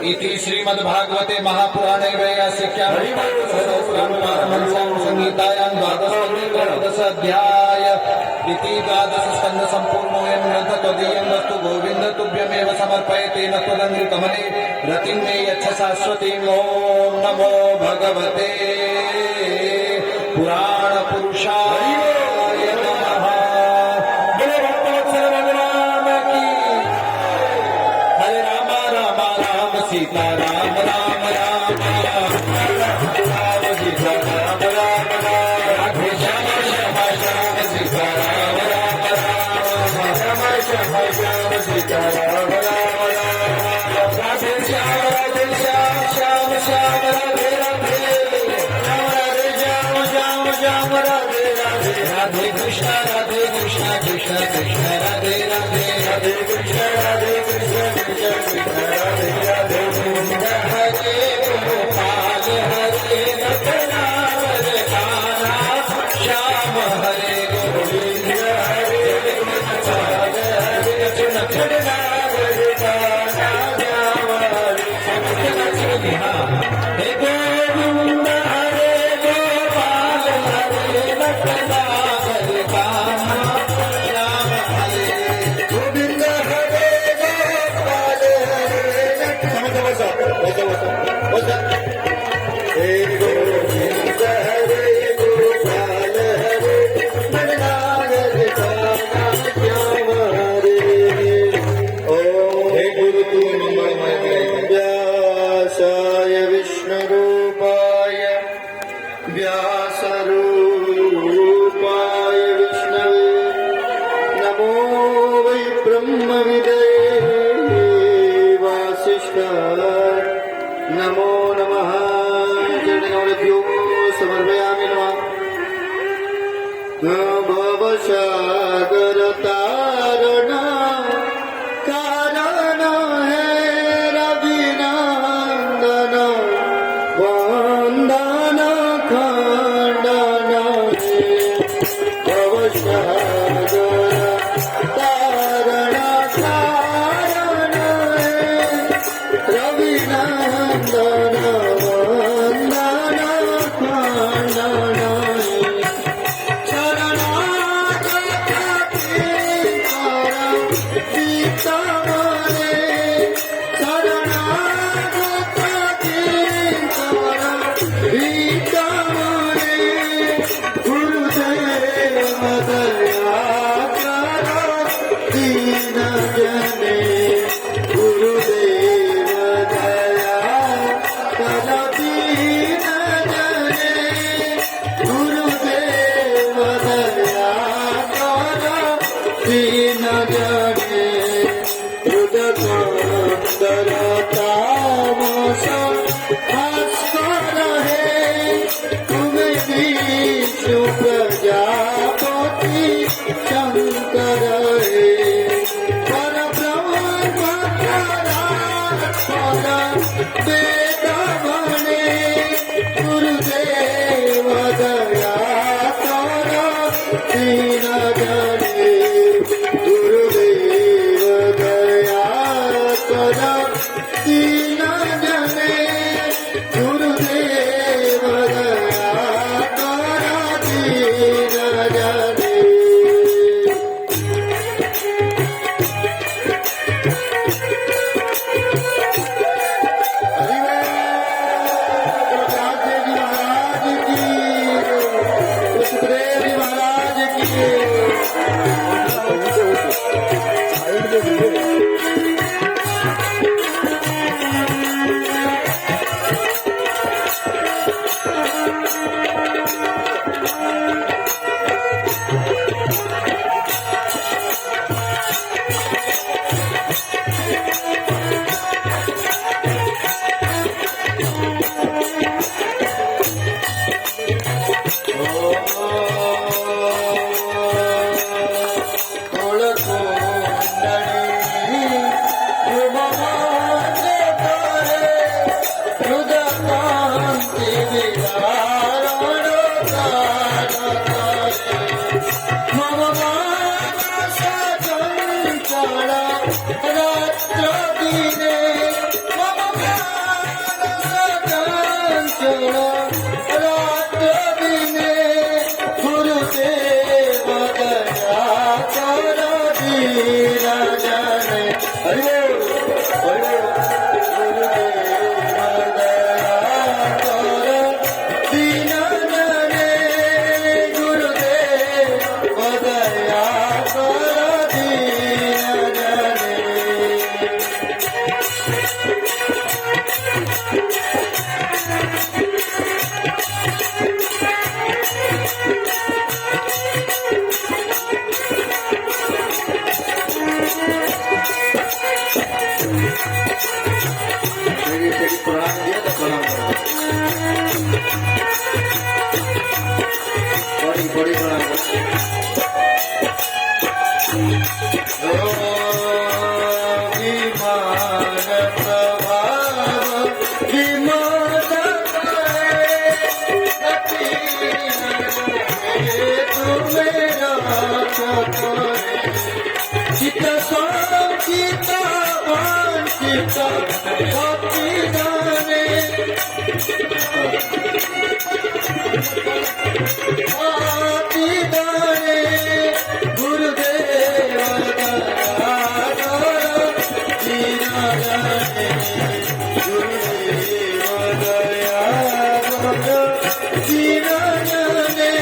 इति श्रीमद्भागवते महापुराणे वैयासिक्यां संहितायां द्वादश इति द्वादशस्कन्ध सम्पूर्णोऽयं ग्रन्थ त्वदीयं वस्तु गोविन्द तुभ्यमेव समर्पये तेन त्वदङ्घ्रिकमले रतिं मे यच्छ शाश्वतीं ॐ नमो भगवते पुराणपुरुषाय नमः। बोलो भक्तवत्सल भगवान की। हरे राम राम राम सीता राम राम राम राम सीता राम राम राधे श्याम श्याम श्याम सीता राम राम राम श्याम श्याम सीता राम राम राधे श्याम श्याम श्याम राधे राधे श्याम श्याम राधे राधे राधे कृष्ण कृष्ण कृष्ण राधे राधे राधे कृष्ण कृष्ण कृष्ण राधे राधे हरे गोपाल हरे रघुनाथ कान्हा श्याम हरे गोविंद हरे गोपाल हरे रघुनाथ कान्हा श्याम हरे हे गोविंद हरे गोपाल हरे रघुनाथ कान्हा श्याम हरे गोविंद हरे गोपाल हरे गोविंद हरे गोपाल हरे रघुनाथ कान्हा श्याम हरे। हे गुरु तू मंगलमय व्यासाय विष्णुरूपाय व्यासरूपाय विष्णवे नमो वै ब्रह्मविदये वासिष्ठाय नमो नमः। चरणयोर्भ्यो समर्पयामि नमः। भवसागरतारण कारण है रविनंदन वंदन खंडन भवसागर तारण कारण है रविनंदन वंदन खंडन प्रजापति शंकर हे पर वेद बने गुरुदेव दया कर दीन जने गुरुदेव दया कर दीन जने गुरुदेव दया कर दीन जने। महाराज की गुरुदेव दया कर दीन जने हरि बोल गुरुदेव दया कर दीन जने गुरुदेव दया कर दीन जने प्रणाम दिया तो प्रणाम बड़ी बड़ी प्रणाम चित संचित वांछित भक्ति गाने भक्ति गाने गुरुदेव दया कर दीन जने गुरुदेव दया कर दीन जने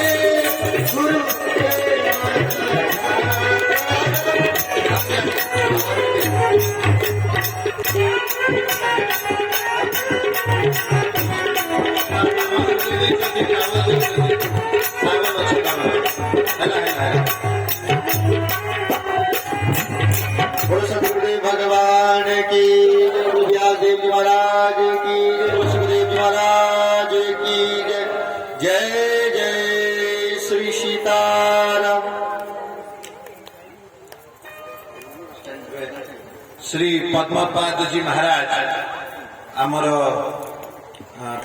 भगवान की व्यासदेव जी महाराज की सुखदेव जी महाराज की जय जय श्री सीताराम। श्री पद्मपाद जी महाराज आमर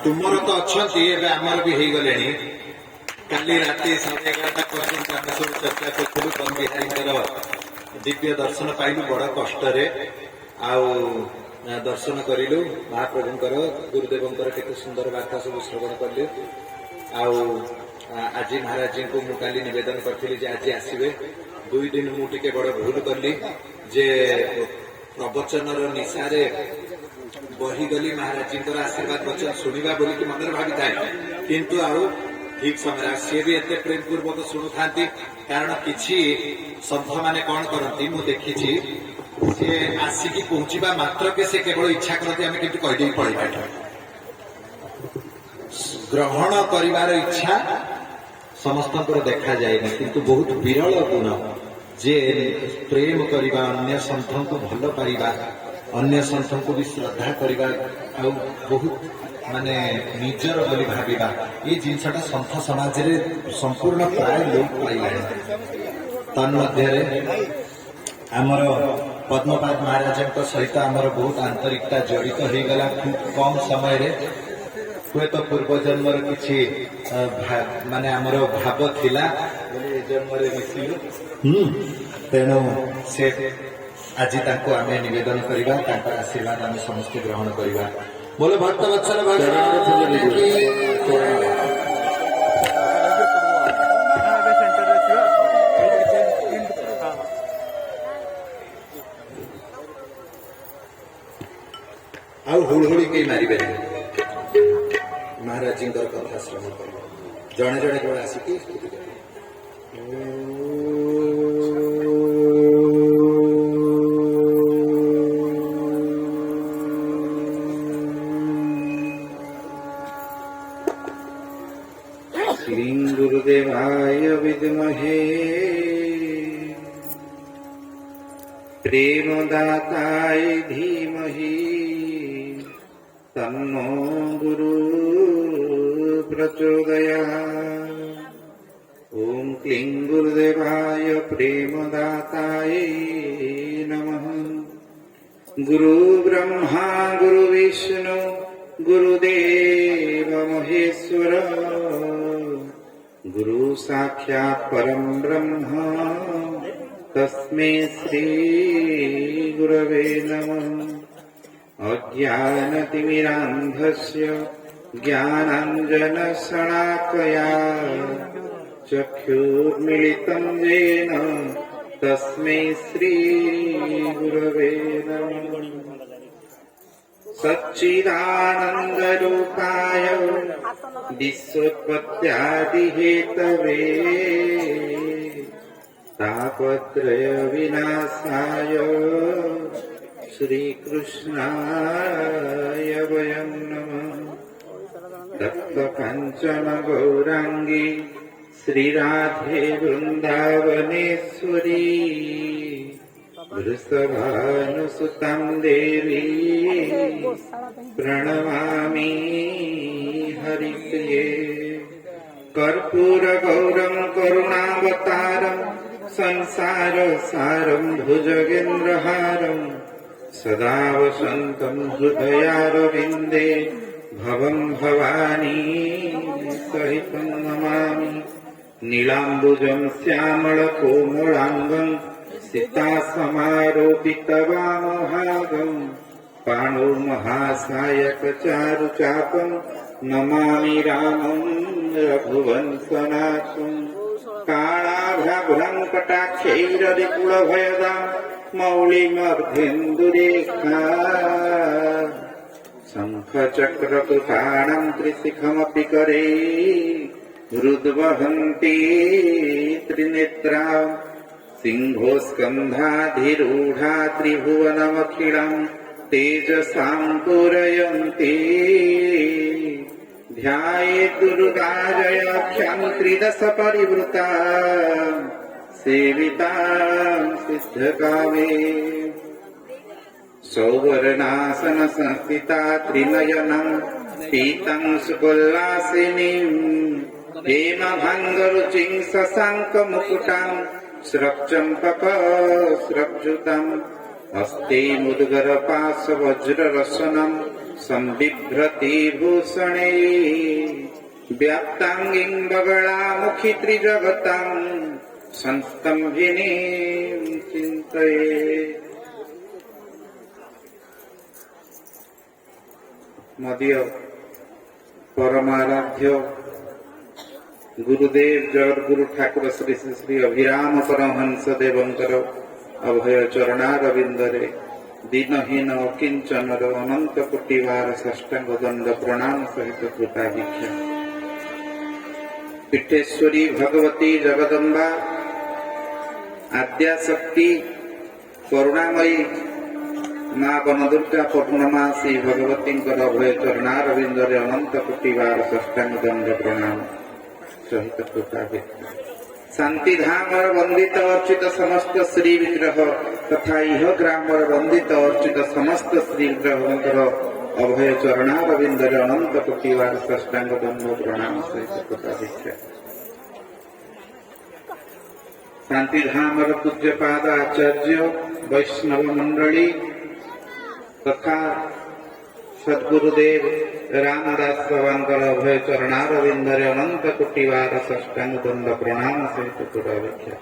तुमर तो अच्छा एवं आमर भी हो गले काली राति 11:30 पर्यंत आम सब चर्चा करूँ पद्म बिहारी दिव्य दर्शन पाइलु बड़ कष्ट दर्शन करूँ महाप्रभुंर गुरुदेवंर केते सुंदर वार्ता सब श्रवण कलु आज महाराज जी को मुझे निवेदन करी आज आसवे 2 दिन मुझे बड़ भूल कली जे प्रवचन निशा बहीगली महाराज जी आशीर्वाद वचन शुणा बोलिक मन भावी था किंतु ठीक समय सी भी एत प्रेम पूर्वक शुणु था कारण किसी संत मैंने कौन करती मु देखी सी आसिकी पहुंचवा मात्र के से केवल इच्छा करती आम कि कहीदे पड़ेगा ग्रहण करिवार इच्छा समस्त देखा जाए किंतु बहुत विरल गुण जे प्रेम करवा अन्य संत को भल पाइबा अन्य संत को भी श्रद्धा करवा बहुत माने निजर बोली भाविबा ये जिनसटा संत समाज रे संपूर्ण प्राय लोक पाइला तन्मध्य आमर पद्मपाद महाराज सहित आमर बहुत आंतरिकता जड़ित हो गला खूब कम समय रे हुए तो पूर्व जन्मर किछि माने आमर भाव थिला बोले जन्म रे मिसिलु तेणु से आज तांको आमे निवेदन करिबा तांका आशीर्वाद आमे समस्त ग्रहण करिबा बोले भक्त वत्सल भगवान की आउ हुड़हुड़ी के मारे महाराज जी कथा श्रवण कर जड़े जड़े केवल आसिक श्रीं गुरुदेवाय विद्महे प्रेमदाताय धीमहि तन्नो गुरु प्रचोदयात्। ओम क्लीं गुरुदेवाय प्रेमदाताय नमः। गुरु ब्रह्मा गुरु विष्णु गुरुदेव महेश्वर गुरु साक्षात् परम ब्रह्म तस्मै श्री गुरवे नमः। अज्ञानतिमिरान्धस्य ज्ञानाञ्जनशलाकया चक्षुर्मिलितं येन तस्मै श्रीगुरवे नमः। सच्चिदानन्दरूपाय विश्वोत्पत्त्यादिहेतवे तापत्रयविनाशाय श्रीकृष्णाय वयं नमः। तप्तकाञ्चन गौराङ्गी श्रीराधे वृन्दावनेश्वरी वृषभानुसुतां देवी प्रणमामि हरिप्रिये। कर्पूरगौरं करुणावतारं संसारसारं भुजगेन्द्रहारं सदा वसन्तं हृदयारविन्दे भवं भवानी सहितं नमामि। नीलाम्बुजं श्यामलकोमलाङ्गं सीतासमारोपितवामभागं पाणिर्महासायकचारुचापं नमामि रामं रघुवंशनाथं। कालाभ्रभ्रं कटाक्षैररिकुलभयदां मौलिमर्धेन्दुरेखा शङ्खचक्रकुटाणं त्रिशिखमपि करे हृद्वहन्ति त्रिनेत्रां। सिंहोस्कन्धाधिरूढा त्रिभुवनमखिलं तेजसां पूरयन्ति। ध्यायेत् दुर्गाजयाख्यां त्रिदश परिवृता सेवितां सिद्धकामे। सौवर्णासन संस्थिता त्रिनयनं पीतं सुकोल्लासिनीं हेमभङ्गरुचिं शशाङ्कमुकुटां स्रक्चम्पकस्रग्जुतम् हस्ते मुद्गरपाशवज्ररसनं संबिभ्रति भूषणे। व्याप्ताङ्गीं बगलामुखि त्रिजगतां संस्तम्भिनीं चिन्तये। मदीय परमाराध्य गुरुदेव जगद्गुरु ठाकुर श्री श्री श्री अभिराम परमहंस देवंकर अभय चरणारविंदरे दीनहीन अकिंचनर अनंत कोटिवार साष्टांग दंड प्रणाम सहित कृताभिक्षा। पीठेश्वरी भगवती जगदम्बा आद्याशक्ति करुणामयी माँ बनदुर्गा पूर्णमासी भगवती अभय चरणारविंदरे अनंत कोटिवार साष्टांग दंड प्रणाम सहित कृताभिक्षा। शांति धामर वंदित अर्चित समस्त श्री विग्रह तथा इह ग्रामर वंदित अर्चित समस्त श्री विग्रह अभय चरणारविंदरे अनंत कोटिवार साष्टांग दंड प्रणाम सहित कृताभिक्षा। शांति धामर पूज्यपाद आचार्य वैष्णव मंडली तथा सद्गुरुदेव रामदास बाबांकर अभय चरणारविंदरे अनंत कोटिवार साष्टांग दंड प्रणाम सहित कृताभिक्षा।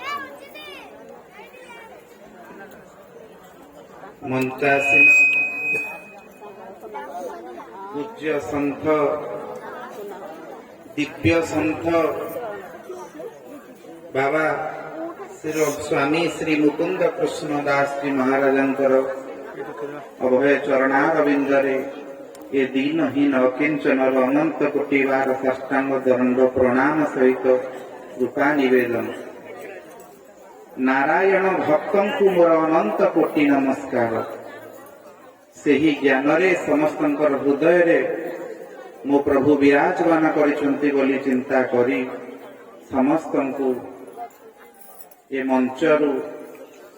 मंचासीन पूज्य संत दिव्य संत बाबा श्री स्वामी श्री मुकुंद कृष्ण दास जी महाराजंकर अभय चरणारविंदरे ये दीनहीन अकिंचनर अनंत कोटिवार साष्टांग दंड प्रणाम सहित कृपा निवेदन। नारायण भक्तों को मोर अनंत कोटि नमस्कार। सेही ज्ञान रे समस्तंकर हृदय रे मो प्रभु विराजमान करिसंती बोली चिंता करी समस्तंकु ये मंचरु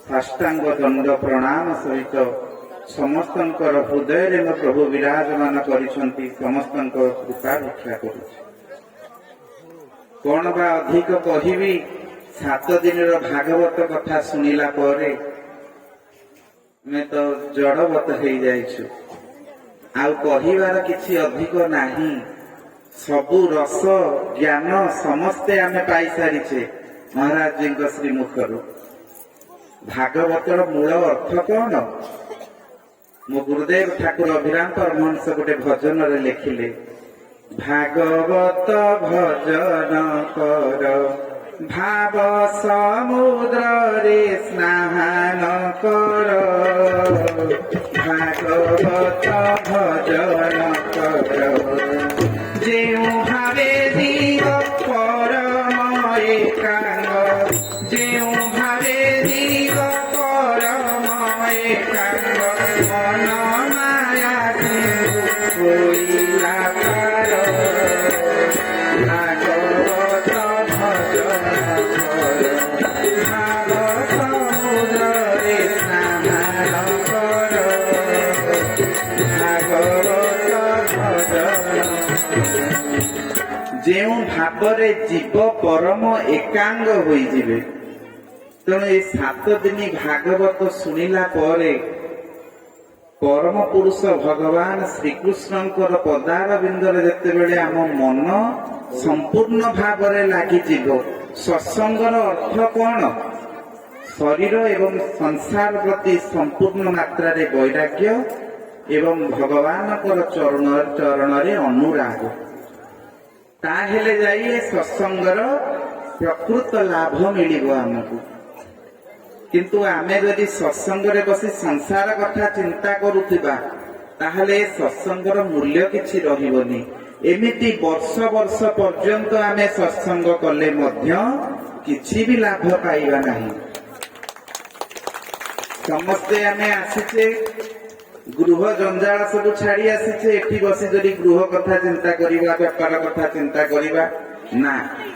साष्टांग दंड प्रणाम सहित समस्तंकर हृदय रे मो प्रभु विराजमान करिसंती समस्तंकर कृपा भिक्षा करुछि। कोन बा अधिक कहिबी 7 दिन भागवत कथा सुनिला परे मैं तो जड़वत हो जाइछु। आउ कहिबार किछि अधिक नाही। सबु रस ज्ञान समस्ते आमे पाई सारिछे महाराज जी श्री मुखरु। भागवतर मूल अर्थ कौन? मो गुरुदेव ठाकुर अभिराम परमहंस गोटे भजन रे लिखिले, भागवत भजन कर ଭାବ ସମୁଦ୍ରରେ ସ୍ନାନ କର, ଭାଗବତ ଭଜନ କର। ଯେଉଁ ଭାବେ ଜୀବ ପରମ ଏକାଙ୍ଗ, ଯେଉଁ ଭାବେ ଜୀବ ପରମ ଏକାଙ୍ଗ, ମନ ମାୟା ସିନ୍ଧୁ ହୋଇଲା ପାର। ଭାଗବତ ଭଜନ କର, ଭାବ ସମୁଦ୍ରରେ ସ୍ନାନ କର, ଭାଗବତ ଭଜନ। ଯେଉଁ ଭାବରେ ଜୀବ ପରମ ଏକାଙ୍ଗ ହୋଇଯିବେ। ତେଣୁ এই 7 ଦିନ ଭାଗବତ ଶୁଣିଲା ପରେ ପରମ ପୁରୁଷ ଭଗବାନ ଶ୍ରୀକୃଷ୍ଣଙ୍କର ପଦାର ବିନ୍ଦରେ ଯେତେବେଳେ ଆମ ମନ ସମ୍ପୂର୍ଣ୍ଣ ଭାବରେ ଲାଗିଯିବ, ସତ୍ସଙ୍ଗର ଅର୍ଥ କଣ? ଶରୀର ଏବଂ ସଂସାର ପ୍ରତି ସମ୍ପୂର୍ଣ୍ଣ ମାତ୍ରାରେ ବୈରାଗ୍ୟ ଏବଂ ଭଗବାନଙ୍କର ଚରଣରେ ଅନୁରାଗ। ତାହେଲେ ଯାଇ ଏ ସତ୍ସଙ୍ଗର ପ୍ରକୃତ ଲାଭ ମିଳିବ ଆମକୁ। କିନ୍ତୁ ଆମେ ଯଦି ସତ୍ସଙ୍ଗରେ ବସି ସଂସାର କଥା ଚିନ୍ତା କରୁଥିବା, ତାହେଲେ ଏ ସତ୍ସଙ୍ଗର ମୂଲ୍ୟ କିଛି ରହିବନି। ଏମିତି ବର୍ଷ ବର୍ଷ ପର୍ଯ୍ୟନ୍ତ ଆମେ ସତ୍ସଙ୍ଗ କଲେ ମଧ୍ୟ କିଛି ବି ଲାଭ ପାଇବା ନାହିଁ। ସମସ୍ତେ ଆମେ ଆସିଛେ ଗୃହ ଜଞ୍ଜାଳ ସବୁ ଛାଡି ଆସିଛେ, ଏଠି ବସି ଯଦି ଗୃହ କଥା ଚିନ୍ତା କରିବା, ବେପାର କଥା ଚିନ୍ତା କରିବା ନା,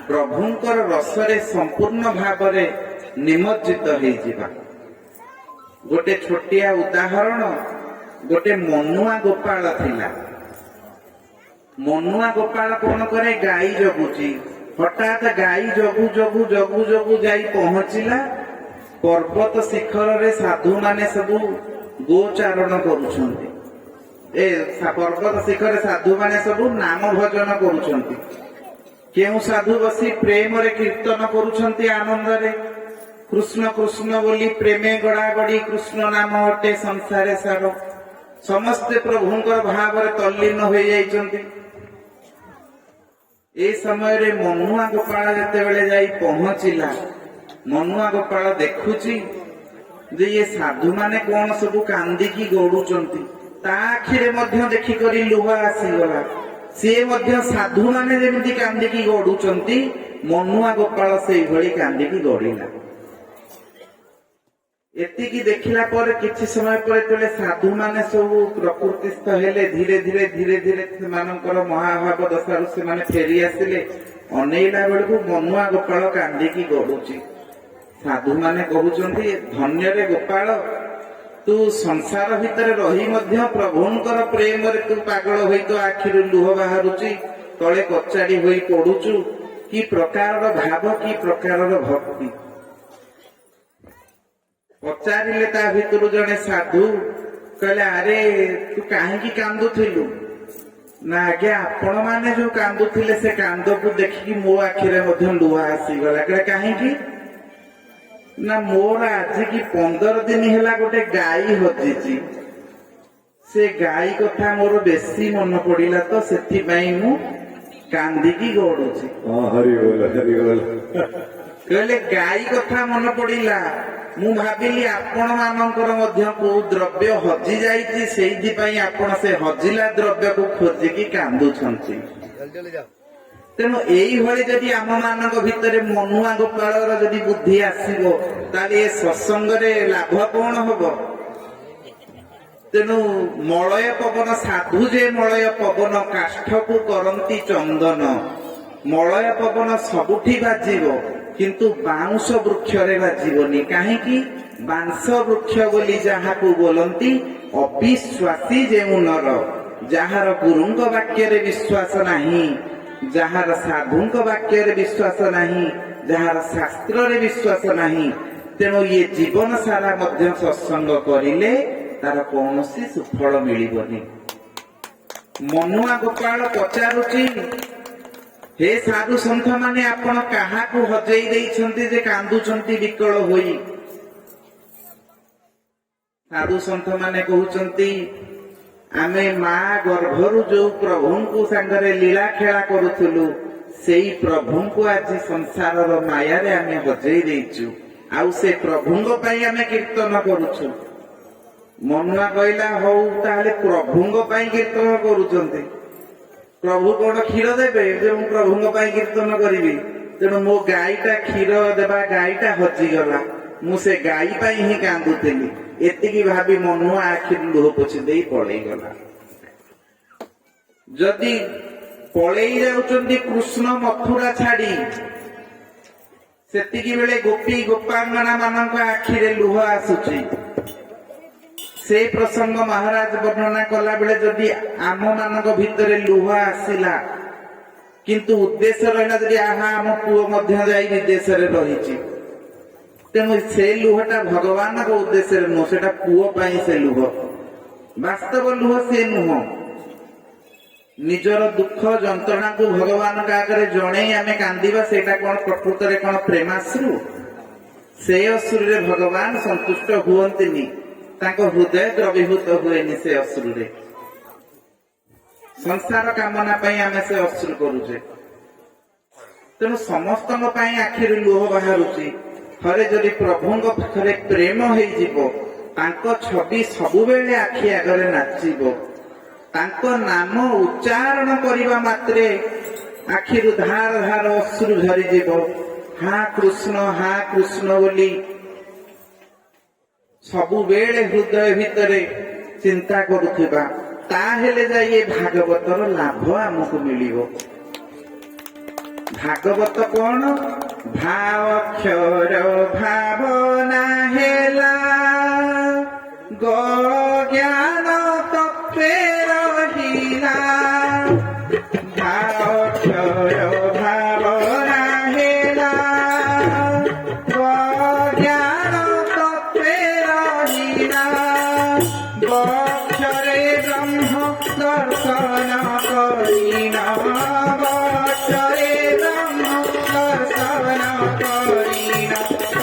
ପ୍ରଭୁଙ୍କର ରସରେ ସମ୍ପୂର୍ଣ୍ଣ ଭାବରେ ନିମଜ୍ଜିତ ହେଇଯିବା। ଗୋଟେ ଛୋଟିଆ ଉଦାହରଣ, ଗୋଟେ ମନୁଆ ଗୋପାଳ ଥିଲା। ମନୁଆ ଗୋପାଳ କଣ କରେ? ଗାଈ ଜଗୁଛି। ହଠାତ୍ ଗାଈ ଜଗୁ ଜଗୁ ଜଗୁ ଜଗୁ ଯାଇ ପହଞ୍ଚିଲା ପର୍ବତ ଶିଖରରେ। ସାଧୁମାନେ ସବୁ ଗୋଚାରଣ କରୁଛନ୍ତି। ଏ ପର୍ବତ ଶିଖରରେ ସାଧୁମାନେ ସବୁ ନାମ ଭଜନ କରୁଛନ୍ତି। କେଉଁ ସାଧୁ ବସି ପ୍ରେମରେ କୀର୍ତ୍ତନ କରୁଛନ୍ତି ଆନନ୍ଦରେ, କୃଷ୍ଣ କୃଷ୍ଣ ବୋଲି ପ୍ରେମେ ଗଡା ଗଡି, କୃଷ୍ଣ ନାମ ଅଟେ ସଂସାରେ ସାର। ସମସ୍ତେ ପ୍ରଭୁଙ୍କର ଭାବରେ ତଲ୍ଲୀନ ହୋଇଯାଇଛନ୍ତି। ଏ ସମୟରେ ମନୁଆ ଗୋପାଳ ଯେତେବେଳେ ଯାଇ ପହଞ୍ଚିଲା, ମନୁଆ ଗୋପାଳ ଦେଖୁଛି ଯେ ଇଏ ସାଧୁମାନେ କଣ ସବୁ କାନ୍ଦିକି ଗଡୁଛନ୍ତି। ତା ଆଖିରେ ମଧ୍ୟ ଦେଖିକରି ଲୁହ ଆସିଗଲା। ସିଏ ମଧ୍ୟ ସାଧୁମାନେ ଯେମିତି କାନ୍ଦିକି ଗଡୁଛନ୍ତି, ମନୁଆ ଗୋପାଳ ସେଇଭଳି କାନ୍ଦିକି ଗଡିଲା। ଏତିକି ଦେଖିଲା ପରେ କିଛି ସମୟ ପରେ ଯେତେବେଳେ ସାଧୁମାନେ ସବୁ ପ୍ରକୃତିସ୍ଥ ହେଲେ, ଧୀରେ ଧୀରେ ଧୀରେ ଧୀରେ ସେମାନଙ୍କର ମହାଭାବ ଦଶାରୁ ସେମାନେ ଫେରି ଆସିଲେ। ଅନେଇଲା ବେଳକୁ ମନୁଆ ଗୋପାଳ କାନ୍ଦିକି ଗଡୁଛି। ସାଧୁମାନେ କହୁଛନ୍ତି, ଧନ୍ୟରେ ଗୋପାଳ, ତୁ ସଂସାର ଭିତରେ ରହି ମଧ୍ୟ ପ୍ରଭୁଙ୍କର ପ୍ରେମରେ ତୁ ପାଗଳ ହୋଇ ତୋ ଆଖିରୁ ଲୁହ ବାହାରୁଛି, ତଳେ କଚାଡି ହୋଇ ପଡୁଛୁ। କି ପ୍ରକାରର ଭାବ, କି ପ୍ରକାରର ଭକ୍ତି। ପଚାରିଲେ ତା ଭିତରୁ ଜଣେ ସାଧୁ, କହିଲେ, ଆରେ ତୁ କାହିଁକି କାନ୍ଦୁଥିଲୁ? ନା ଆଜ୍ଞା, ଆପଣ ମାନେ ଯୋଉ କାନ୍ଦୁଥିଲେ ସେ କାନ୍ଦକୁ ଦେଖିକି ମୋ ଆଖିରେ ମଧ୍ୟ ଲୁହ ଆସିଗଲା। କହିଲେ କାହିଁକି? ନା ମୋର ଆଜିକି 15 ଦିନ ହେଲା ଗୋଟେ ଗାଈ ହଜିଛି। ସେ ଗାଈ କଥା ମୋର ବେଶୀ ମନେ ପଡିଲା, ତ ସେଥିପାଇଁ ମୁଁ କାନ୍ଦିକି ଗଡୁଛି। କହିଲେ ଗାଈ କଥା ମନେ ପଡିଲା, ମୁଁ ଭାବିଲି ଆପଣ ମାନଙ୍କର ମଧ୍ୟ କୋଉ ଦ୍ରବ୍ୟ ହଜି ଯାଇଛି, ସେଇଥିପାଇଁ ଆପଣ ସେ ହଜିଲା ଦ୍ରବ୍ୟକୁ ଖୋଜିକି କାନ୍ଦୁଛନ୍ତି। ତେଣୁ ଏଇଭଳି ଯଦି ଆମ ମାନଙ୍କ ଭିତରେ ମନୁଆ ଗୋପାଳର ଯଦି ବୁଦ୍ଧି ଆସିବ, ତାହେଲେ ଏ ସତ୍ସଙ୍ଗରେ ଲାଭ କଣ ହବ? ତେଣୁ ମଳୟ ପବନ, ସାଧୁ ଯେ ମଳୟ ପବନ, କାଷ୍ଠକୁ କରନ୍ତି ଚନ୍ଦନ। ମଳୟ ପବନ ସବୁଠି ବାଜିବ, କିନ୍ତୁ ବାଉଁଶ ବୃକ୍ଷରେ ବାଜିବନି। କାହିଁକି? ବାଂଶ ବୃକ୍ଷ ବୋଲି ଯାହାକୁ ବୋଲନ୍ତି, ଅବିଶ୍ୱାସୀ ଯେଉଁ ନର, ଯାହାର ଗୁରୁଙ୍କ ବାକ୍ୟରେ ବିଶ୍ୱାସ ନାହିଁ, ଯାହାର ସାଧୁଙ୍କ ବାକ୍ୟରେ ବିଶ୍ୱାସ ନାହିଁ, ଯାହାର ଶାସ୍ତ୍ରରେ ବିଶ୍ୱାସ ନାହିଁ, ତେଣୁ ଇଏ ଜୀବନ ସାରା ମଧ୍ୟ ସତ୍ସଙ୍ଗ କରିଲେ ତାର କୌଣସି ସୁଫଳ ମିଳିବନି। ମନୁଆ ଗୋପାଳ ପଚାରୁଛି, ହେ ସାଧୁ ସନ୍ଥ ମାନେ, ଆପଣ କାହାକୁ ହଜେଇ ଦେଇଛନ୍ତି ଯେ କାନ୍ଦୁଛନ୍ତି ବିକଳ ହୋଇ? ସାଧୁ ସନ୍ଥ ମାନେ କହୁଛନ୍ତି, ଆମେ ମା ଗର୍ଭରୁ ଯୋଉ ପ୍ରଭୁଙ୍କୁ ସାଙ୍ଗରେ ଲୀଳା ଖେଳା କରୁଥିଲୁ, ସେଇ ପ୍ରଭୁଙ୍କୁ ଆଜି ସଂସାରର ମାୟାରେ ଆମେ ହଜେଇ ଦେଇଛୁ। ଆଉ ସେ ପ୍ରଭୁଙ୍କ ପାଇଁ ଆମେ କୀର୍ତ୍ତନ କରୁଛୁ। ମନୁଆ କହିଲା ହଉ ତାହେଲେ ପ୍ରଭୁଙ୍କ ପାଇଁ କୀର୍ତ୍ତନ କରୁଛନ୍ତି, ପ୍ରଭୁ କଣ କ୍ଷୀର ଦେବେ ଯେ ମୁଁ ପ୍ରଭୁଙ୍କ ପାଇଁ କୀର୍ତ୍ତନ କରିବି? ତେଣୁ ମୋ ଗାଈଟା କ୍ଷୀର ଦେବା ଗାଈଟା ହଜିଗଲା, ମୁଁ ସେ ଗାଈ ପାଇଁ ହିଁ କାନ୍ଦୁଥିଲି। ଏତିକି ଭାବି ମନୁଆ ଆଖିରୁ ଲୁହ ପୋଛି ଦେଇ ପଳେଇଗଲା। ଯଦି ପଳେଇ ଯାଉଛନ୍ତି କୃଷ୍ଣ ମଥୁରା ଛାଡି, ସେତିକି ବେଳେ ଗୋପୀ ଗୋପାଙ୍ଗନା ମାନଙ୍କ ଆଖିରେ ଲୁହ ଆସୁଛି। ସେ ପ୍ରସଙ୍ଗ ମହାରାଜ ବର୍ଣ୍ଣନା କଲା ବେଳେ ଯଦି ଆମ ମାନଙ୍କ ଭିତରେ ଲୁହ ଆସିଲା, କିନ୍ତୁ ଉଦ୍ଦେଶ୍ୟ ରହିଲା ଯଦି ଆହା ଆମ ପୁଅ ମଧ୍ୟ ଯାଇ ବିଦେଶରେ ରହିଛି, ତେଣୁ ସେ ଲୁହଟା ଭଗବାନଙ୍କ ଉଦ୍ଦେଶ୍ୟରେ ନୁହଁ, ସେଟା ପୁଅ ପାଇଁ ସେ ଲୁହ। ବାସ୍ତବ ଲୁହ ସେ ନୁହଁ। ନିଜର ଦୁଃଖ ଯନ୍ତ୍ରଣାକୁ ଭଗବାନଙ୍କ ଆଗରେ ଜଣେଇ ଆମେ କାନ୍ଦିବା, ସେଇଟା କଣ ପ୍ରକୃତରେ କଣ ପ୍ରେମାଶ୍ରୁ? ସେ ଅଶ୍ରୁରେ ଭଗବାନ ସନ୍ତୁଷ୍ଟ ହୁଅନ୍ତିନି, ତାଙ୍କ ହୃଦୟ ଦ୍ରବୀଭୂତ ହୁଏନି ସେ ଅଶ୍ରୁରେ। ସଂସାର କାମନା ପାଇଁ ଆମେ ସେ ଅଶ୍ରୁ କରୁଛେ। ତେଣୁ ସମସ୍ତଙ୍କ ପାଇଁ ଆଖିରୁ ଲୁହ ବାହାରୁଛି। ଥରେ ଯଦି ପ୍ରଭୁଙ୍କ ପାଖରେ ପ୍ରେମ ହେଇଯିବ, ତାଙ୍କ ଛବି ସବୁବେଳେ ଆଖି ଆଗରେ ନାଚିବ। ତାଙ୍କ ନାମ ଉଚ୍ଚାରଣ କରିବା ମାତ୍ରେ ଆଖିରୁ ଧାର ଧାର ଅଶ୍ରୁ ଝରିଯିବ। ହଁ କୃଷ୍ଣ ବୋଲି ସବୁବେଳେ ହୃଦୟ ଭିତରେ ଚିନ୍ତା କରୁଥିବା, ତାହେଲେ ଯାଇ ଏ ଭାଗବତର ଲାଭ ଆମକୁ ମିଳିବ। ଭାଗବତ କଣ? ଭାବକ୍ଷର ଭାବନା ହେଲା ଜ୍ଞାନ ତତ୍ତ୍ୱେ ରହିଲା। ଭାବକ୍ଷର ଭାବନା ହେଲା ଜ୍ଞାନ ତତ୍ତ୍ୱେ ରହିଲା। ବକ୍ଷରେ ବ୍ରହ୍ମ ଦର୍ଶନ କରିନ, ବକ୍ଷରେ ବ୍ରହ୍ମ ଦର୍ଶନ କରିନ।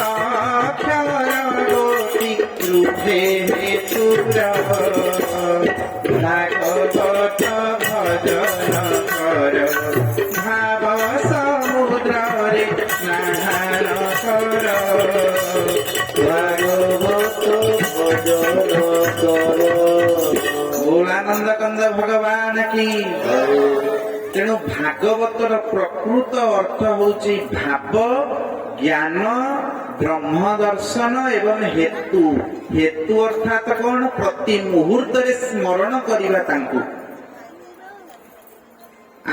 ଅକ୍ଷର ଗୋପୀ ରୂପେ ଚୁର ଭାଗବତ ଭଜନ କର। ଭାବ ସମୁଦ୍ରରେ ସ୍ନାନ କର, ଭାଗବତ ଭଜନ କର। ଭୋଳାନନ୍ଦ କନ୍ଦ ଭଗବାନ କି। ତେଣୁ ଭାଗବତର ପ୍ରକୃତ ଅର୍ଥ ହଉଛି ଭାବ, ଜ୍ଞାନ, ବ୍ରହ୍ମ ଦର୍ଶନ ଏବଂ ହେତୁ। ହେତୁ ଅର୍ଥାତ କଣ? ପ୍ରତି ମୁହୂର୍ତ୍ତରେ ସ୍ମରଣ କରିବା ତାଙ୍କୁ।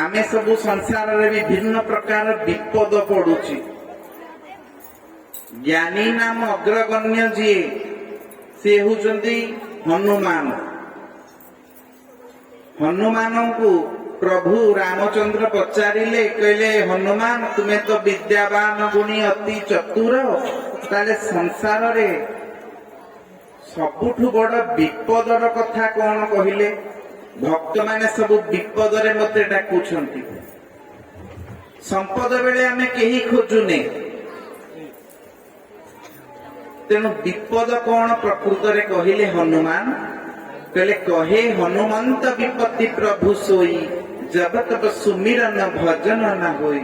ଆମେ ସବୁ ସଂସାରରେ ବିଭିନ୍ନ ପ୍ରକାର ବିପଦ ପଡୁଛି। ଜ୍ଞାନୀ ନାମ ଅଗ୍ରଗଣ୍ୟ ଯିଏ, ସେ ହଉଛନ୍ତି ହନୁମାନ। ହନୁମାନଙ୍କୁ ପ୍ରଭୁ ରାମଚନ୍ଦ୍ର ପଚାରିଲେ, କହିଲେ ହନୁମାନ ତୁମେ ତ ବିଦ୍ୟାବାନ ଗୁଣୀ ଅତି ଚତୁର, ତାହେଲେ ସଂସାରରେ ସବୁଠୁ ବଡ ବିପଦର କଥା କଣ କହିଲେ? ଭକ୍ତମାନେ ସବୁ ବିପଦରେ ମତେ ଡାକୁଛନ୍ତି। ସମ୍ପଦ ବେଳେ ଆମେ କେହି ଖୋଜୁନେ, ତେଣୁ ବିପଦ କଣ ପ୍ରକୃତରେ କହିଲେ ହନୁମାନ? କହିଲେ କହେ ହନୁମନ୍ତ ବିପତ୍ତି ପ୍ରଭୁ ସୋଇ, ଜଗତ ସୁମିରନ ଭଜନ ନ ହୋଇ।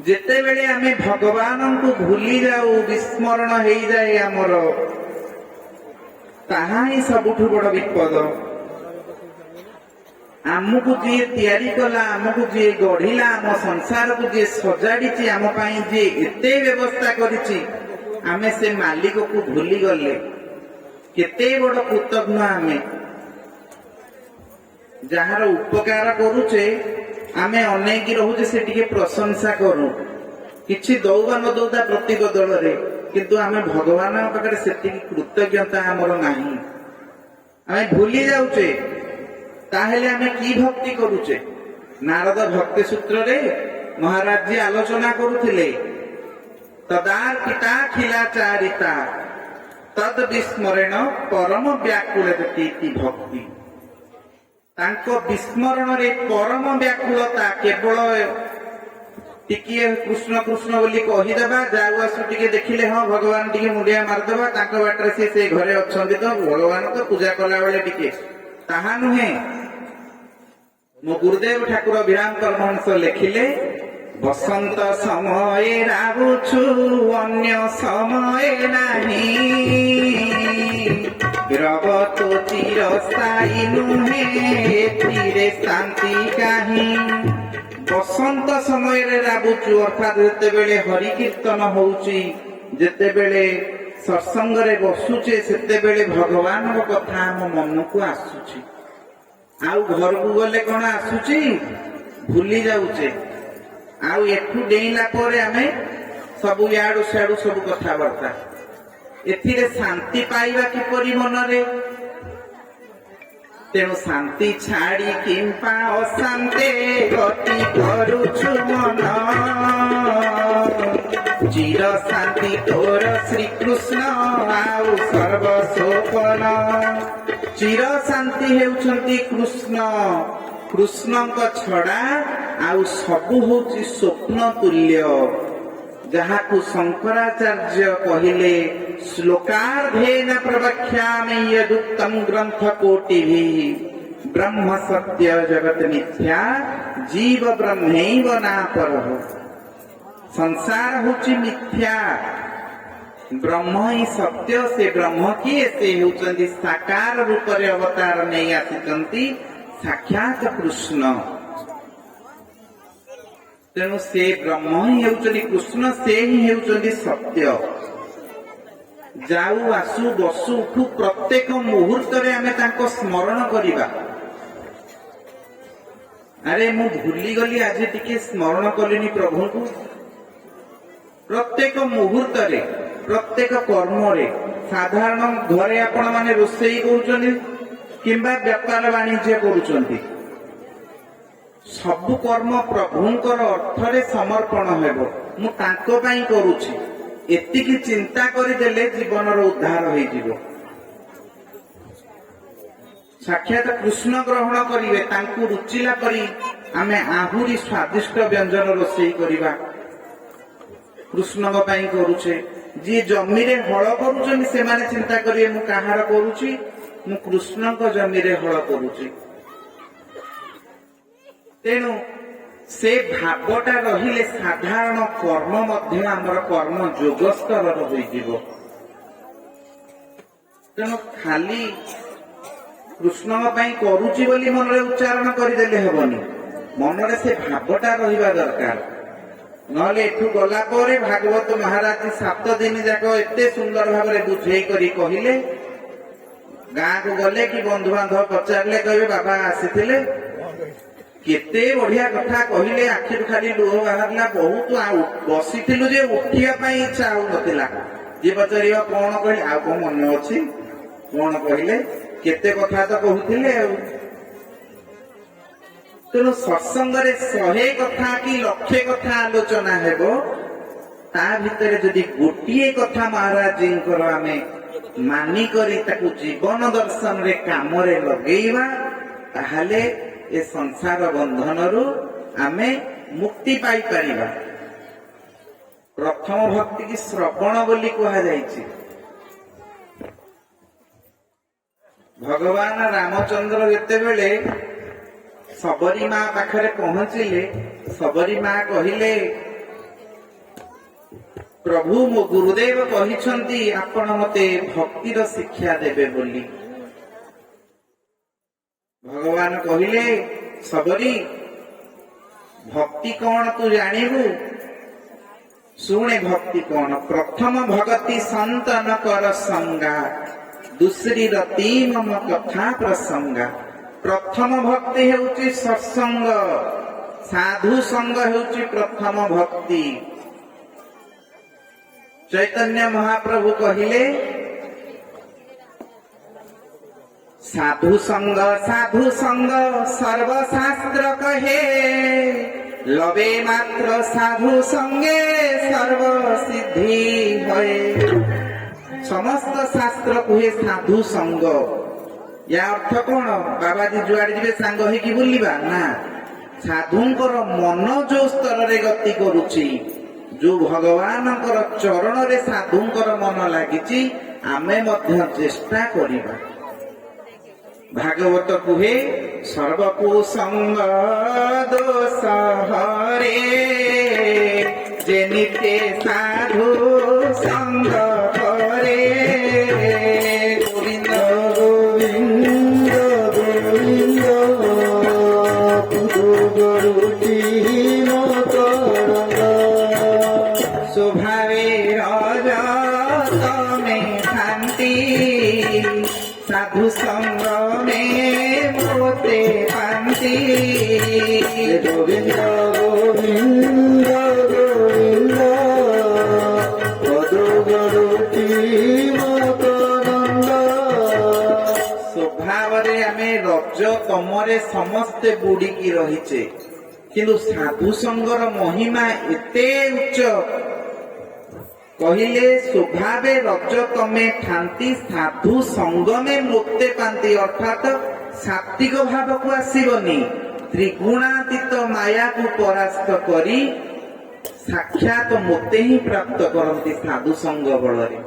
ଯେତେବେଳେ ଆମେ ଭଗବାନଙ୍କୁ ଭୁଲି ଯାଉ, ବିସ୍ମରଣ ହେଇଯାଏ ଆମର, ତାହା ହିଁ ସବୁଠୁ ବଡ ବିପଦ। ଆମକୁ ଯିଏ ତିଆରି କଲା, ଆମକୁ ଯିଏ ଗଢିଲା, ଆମ ସଂସାରକୁ ଯିଏ ସଜାଡିଛି, ଆମ ପାଇଁ ଯିଏ ଏତେ ବ୍ୟବସ୍ଥା କରିଛି, ଆମେ ସେ ମାଲିକକୁ ଭୁଲି ଗଲେ କେତେ ବଡ କୃତଜ୍ଞ ଆମେ। ଯାହାର ଉପକାର କରୁଛେ ଆମେ ଅନେଇକି ରହୁଛେ ସେ ଟିକେ ପ୍ରଶଂସା କରୁ, କିଛି ଦଉ ବା ନ ଦଉ ତା ପ୍ରତିବଦଳରେ, କିନ୍ତୁ ଆମେ ଭଗବାନଙ୍କ ପାଖରେ ସେତିକି କୃତଜ୍ଞତା ଆମର ନାହିଁ। ଆମେ ଭୁଲି ଯାଉଛେ। ତାହେଲେ ଆମେ କି ଭକ୍ତି କରୁଛେ? ନାରଦ ଭକ୍ତି ସୂତ୍ରରେ ମହାରାଜ ଜୀ ଆଲୋଚନା କରୁଥିଲେ, ତଦାର୍ପିତା ଖିଲା ଚାରିତା ତଦ୍ ବିସ୍ମରଣ ପରମ ବ୍ୟାକୁଳତି ଭକ୍ତି। ତାଙ୍କ ବିସ୍ମରଣରେ ପରମ ବ୍ୟାକୁଳତା। କେବଳ ଟିକିଏ କୃଷ୍ଣ କୃଷ୍ଣ ବୋଲି କହିଦେବା, ଯାଉ ଆସୁ ଟିକେ ଦେଖିଲେ ହଁ ଭଗବାନ ଟିକେ ମୁଣ୍ଡିଆ ମାରିଦେବା, ତାଙ୍କ ବାଟରେ ସେ ଘରେ ଅଛନ୍ତି ତ ଭଗବାନ ତ ପୂଜା କଲା ବେଳେ ଟିକେ, ତାହା ନୁହେଁ। ମୋ ଗୁରୁଦେବ ଠାକୁର ବିରାମ ପରମହଂସ ଲେଖିଲେ, ବସନ୍ତ ସମୟରେ ରାବୁଛୁ ଅନ୍ୟ ସମୟ ନାହିଁ, ରବ ତ ଚିରସ୍ଥାୟୀ ନୁହେଁ ଏଥିରେ ଶାନ୍ତି କାହିଁ। ବସନ୍ତ ସମୟରେ ରାବୁଛୁ ଅର୍ଥାତ ଯେତେବେଳେ ହରି କୀର୍ତ୍ତନ ହଉଛି, ଯେତେବେଳେ ସତ୍ସଙ୍ଗରେ ବସୁଛେ, ସେତେବେଳେ ଭଗବାନଙ୍କ କଥା ଆମ ମନକୁ ଆସୁଛି। ଆଉ ଘରକୁ ଗଲେ କଣ ଆସୁଛି? ଭୁଲି ଯାଉଛେ। ଆଉ ଏଠୁ ଡେଇଁଲା ପରେ ଆମେ ସବୁ ଇଆଡୁ ସିଆଡୁ ସବୁ କଥାବାର୍ତ୍ତା। ଏଥିରେ ଶାନ୍ତି ପାଇବା କିପରି ମନରେ? ତେଣୁ ଶାନ୍ତି ଛାଡି କିମ୍ବା ଅଶାନ୍ତେ ଗତି କରୁଛୁ ମନ, ଚିର ଶାନ୍ତି ତୋର ଶ୍ରୀକୃଷ୍ଣ ଆଉ ସର୍ବସୋପନ। ଚିର ଶାନ୍ତି ହେଉଛନ୍ତି କୃଷ୍ଣ, କୃଷ୍ଣଙ୍କ ଛଡା ଆଉ ସବୁ ହଉଛି ସ୍ୱପ୍ନ ତୁଲ୍ୟ, ଯାହାକୁ ଶଙ୍କରାଚାର୍ଯ୍ୟ କହିଲେ ଶ୍ଲୋକାର୍ଧେନ ପ୍ରବକ୍ଷ୍ୟାମି ୟଦୁକ୍ତଂ ଗ୍ରନ୍ଥ କୋଟିଭିଃ, ବ୍ରହ୍ମ ସତ୍ୟ ଜଗତ ମିଥ୍ୟା ଜୀବ ବ୍ରହ୍ମୈବ ନାପରଃ। ସଂସାର ହଉଛି ମିଥ୍ୟା, ବ୍ରହ୍ମ ହିଁ ସତ୍ୟ। ସେ ବ୍ରହ୍ମ କିଏ? ସେ ହେଉଛନ୍ତି ସାକାର ରୂପରେ ଅବତାର ନେଇ ଆସିଛନ୍ତି ସାକ୍ଷାତ କୃଷ୍ଣ। ତେଣୁ ସେ ବ୍ରହ୍ମ ହିଁ ହେଉଛନ୍ତି କୃଷ୍ଣ, ସେ ହିଁ ହେଉଛନ୍ତି ସତ୍ୟ। ଯାଉ ଆସୁ ବସୁ ଉଠୁ ପ୍ରତ୍ୟେକ ମୁହୂର୍ତ୍ତରେ ଆମେ ତାଙ୍କ ସ୍ମରଣ କରିବା। ଆରେ ମୁଁ ଭୁଲିଗଲି, ଆଜି ଟିକେ ସ୍ମରଣ କଲିନି ପ୍ରଭୁଙ୍କୁ। ପ୍ରତ୍ୟେକ ମୁହୂର୍ତ୍ତରେ, ପ୍ରତ୍ୟେକ କର୍ମରେ, ସାଧାରଣ ଘରେ ଆପଣ ମାନେ ରୋଷେଇ କରୁଛନ୍ତି କିମ୍ବା ବେପାର ବାଣିଜ୍ୟ କରୁଛନ୍ତି, ସବୁ କର୍ମ ପ୍ରଭୁଙ୍କର ଅର୍ଥରେ ସମର୍ପଣ ହେବ। ମୁଁ ତାଙ୍କ ପାଇଁ କରୁଛି, ଏତିକି ଚିନ୍ତା କରିଦେଲେ ଜୀବନର ଉଦ୍ଧାର ହେଇଯିବ। ସାକ୍ଷାତ କୃଷ୍ଣ ଗ୍ରହଣ କରିବେ, ତାଙ୍କୁ ରୁଚିଲା ପରି ଆମେ ଆହୁରି ସ୍ୱାଦିଷ୍ଟ ବ୍ୟଞ୍ଜନ ରୋଷେଇ କରିବା। କୃଷ୍ଣଙ୍କ ପାଇଁ କରୁଛେ। ଯିଏ ଜମିରେ ହଳ କରୁଛନ୍ତି ସେମାନେ ଚିନ୍ତା କରିବେ, ମୁଁ କାହାର କରୁଛି? ମୁଁ କୃଷ୍ଣଙ୍କ ଜମିରେ ହଳ କରୁଛି। ତେଣୁ ସେ ଭାବଟା ରହିଲେ ସାଧାରଣ କର୍ମ ମଧ୍ୟ ଆମର କର୍ମ ଯୋଗ ସ୍ତରର ହୋଇଯିବ। ତେଣୁ ଖାଲି କୃଷ୍ଣଙ୍କ ପାଇଁ କରୁଛି ବୋଲି ମନରେ ଉଚ୍ଚାରଣ କରିଦେଲେ ହେବନି, ମନରେ ସେ ଭାବଟା ରହିବା ଦରକାର। ନହେଲେ ଏଠୁ ଗଲା ପରେ ଭାଗବତ ମହାରାଜ 7 ଦିନ ଯାକ ଏତେ ସୁନ୍ଦର ଭାବରେ ବୁଝେଇ କରି କହିଲେ, ଗାଁକୁ ଗଲେ କି ବନ୍ଧୁବାନ୍ଧବ ପଚାରିଲେ କହିବେ ବାବା ଆସିଥିଲେ, କେତେ ବଢିଆ କଥା କହିଲେ, ଆଖିରୁ ଖାଲି ଲୁହ ବାହାରିଲା। ବହୁତ ବସିଥିଲୁ ଯେ ଉଠିବା ପାଇଁ ଇଚ୍ଛା ହଉନଥିଲା। ଯିଏ ପଚାରିବ କଣ କହିଲେ, ଆଉ କଣ ମନେ ଅଛି କଣ କହିଲେ, କେତେ କଥା ତ କହୁଥିଲେ ଆଉ। ତେଣୁ ସତ୍ସଙ୍ଗରେ 100 କଥା କି 1,00,000 କଥା ଆଲୋଚନା ହେବ, ତା ଭିତରେ ଯଦି ଗୋଟିଏ କଥା ମହାରାଜଙ୍କର ଆମେ ମାନିକରି ତାକୁ ଜୀବନ ଦର୍ଶନରେ କାମରେ ଲଗେଇବା, ତାହେଲେ ଏ ସଂସାର ବନ୍ଧନରୁ ଆମେ ମୁକ୍ତି ପାଇପାରିବା। ପ୍ରଥମ ଭକ୍ତି କି ଶ୍ରବଣ ବୋଲି କୁହାଯାଇଛି। ଭଗବାନ ରାମଚନ୍ଦ୍ର ଯେତେବେଳେ ସବରୀ ମା ପାଖରେ ପହଞ୍ଚିଲେ, ସବରୀ ମା କହିଲେ, ପ୍ରଭୁ ମୋ ଗୁରୁଦେବ କହିଛନ୍ତି ଆପଣ ମତେ ଭକ୍ତିର ଶିକ୍ଷା ଦେବେ ବୋଲି। ଭଗବାନ କହିଲେ, ସବରୀ ଭକ୍ତି କଣ ତୁ ଜାଣିବୁ? ଶୁଣେ ଭକ୍ତି କଣ। ପ୍ରଥମ ଭଗତି ସନ୍ତନ କର ସଙ୍ଗା, ଦୁସରୀ ରତି ମମ କଥା ପ୍ରସଙ୍ଗା। ପ୍ରଥମ ଭକ୍ତି ହେଉଛି ସତ୍ସଙ୍ଗ, ସାଧୁ ସଙ୍ଗ ହେଉଛି ପ୍ରଥମ ଭକ୍ତି। ଚୈତନ୍ୟ ମହାପ୍ରଭୁ କହିଲେ, ସାଧୁ ସଙ୍ଗ ସର୍ବଶାସ୍ତ୍ର କହେ, লবে মাত্র সাধু সঙ্গে সর্বসিদ্ধি হয়ে। সমস্ত শাস্ত্র কুহে সাধু সঙ্গ। ୟା ଅର୍ଥ କଣ? ବାବାଜୀ ଯୁଆଡେ ଯିବେ ସାଙ୍ଗ ହେଇକି ବୁଲିବା ନା, ସାଧୁଙ୍କର ମନ ଯୋଉ ସ୍ତରରେ ଗତି କରୁଛି, ଯୋଉ ଭଗବାନଙ୍କର ଚରଣରେ ସାଧୁଙ୍କର ମନ ଲାଗିଛି, ଆମେ ମଧ୍ୟ ଚେଷ୍ଟା କରିବା। ଭାଗବତ କୁହେ ସର୍ବକୁ ସଙ୍ଗ ଦୋଷ ହରେ ଯେନିତେ ସାଧୁ ସଙ୍ଗ କରେ ଗୋବିନ୍ଦ ଗୋବିନ୍ଦ ଗୋବିନ୍ଦ ଗୁରୁଟି স্বভাবে রজ তমে শান্তি সাধু সঙ্গমে মোতে শান্তি গোবিন্দ গোবিন্দ গোবিন্দ গুরুটি মকরন্দ ସ୍ୱଭାବରେ ଆମେ ରଜ ତମରେ ସମସ୍ତେ ବୁଡିକି ରହିଛେ କିନ୍ତୁ ସାଧୁ ସଙ୍ଗର ମହିମା ଏତେ ଉଚ୍ଚ କହିଲେ ସ୍ୱଭାବେ ରଜ ତମେ ଠାନ୍ତି ସାଧୁ ସଙ୍ଗମେ ମୋତେ ପାନ୍ତି ଅର୍ଥାତ ସାତ୍ବିକ ଭାବକୁ ଆସିବନି ତ୍ରିଗୁଣାତୀତ ମାୟାକୁ ପରାସ୍ତ କରି ସାକ୍ଷାତ ମୋତେ ହିଁ ପ୍ରାପ୍ତ କରନ୍ତି ସାଧୁ ସଙ୍ଗ ବଳରେ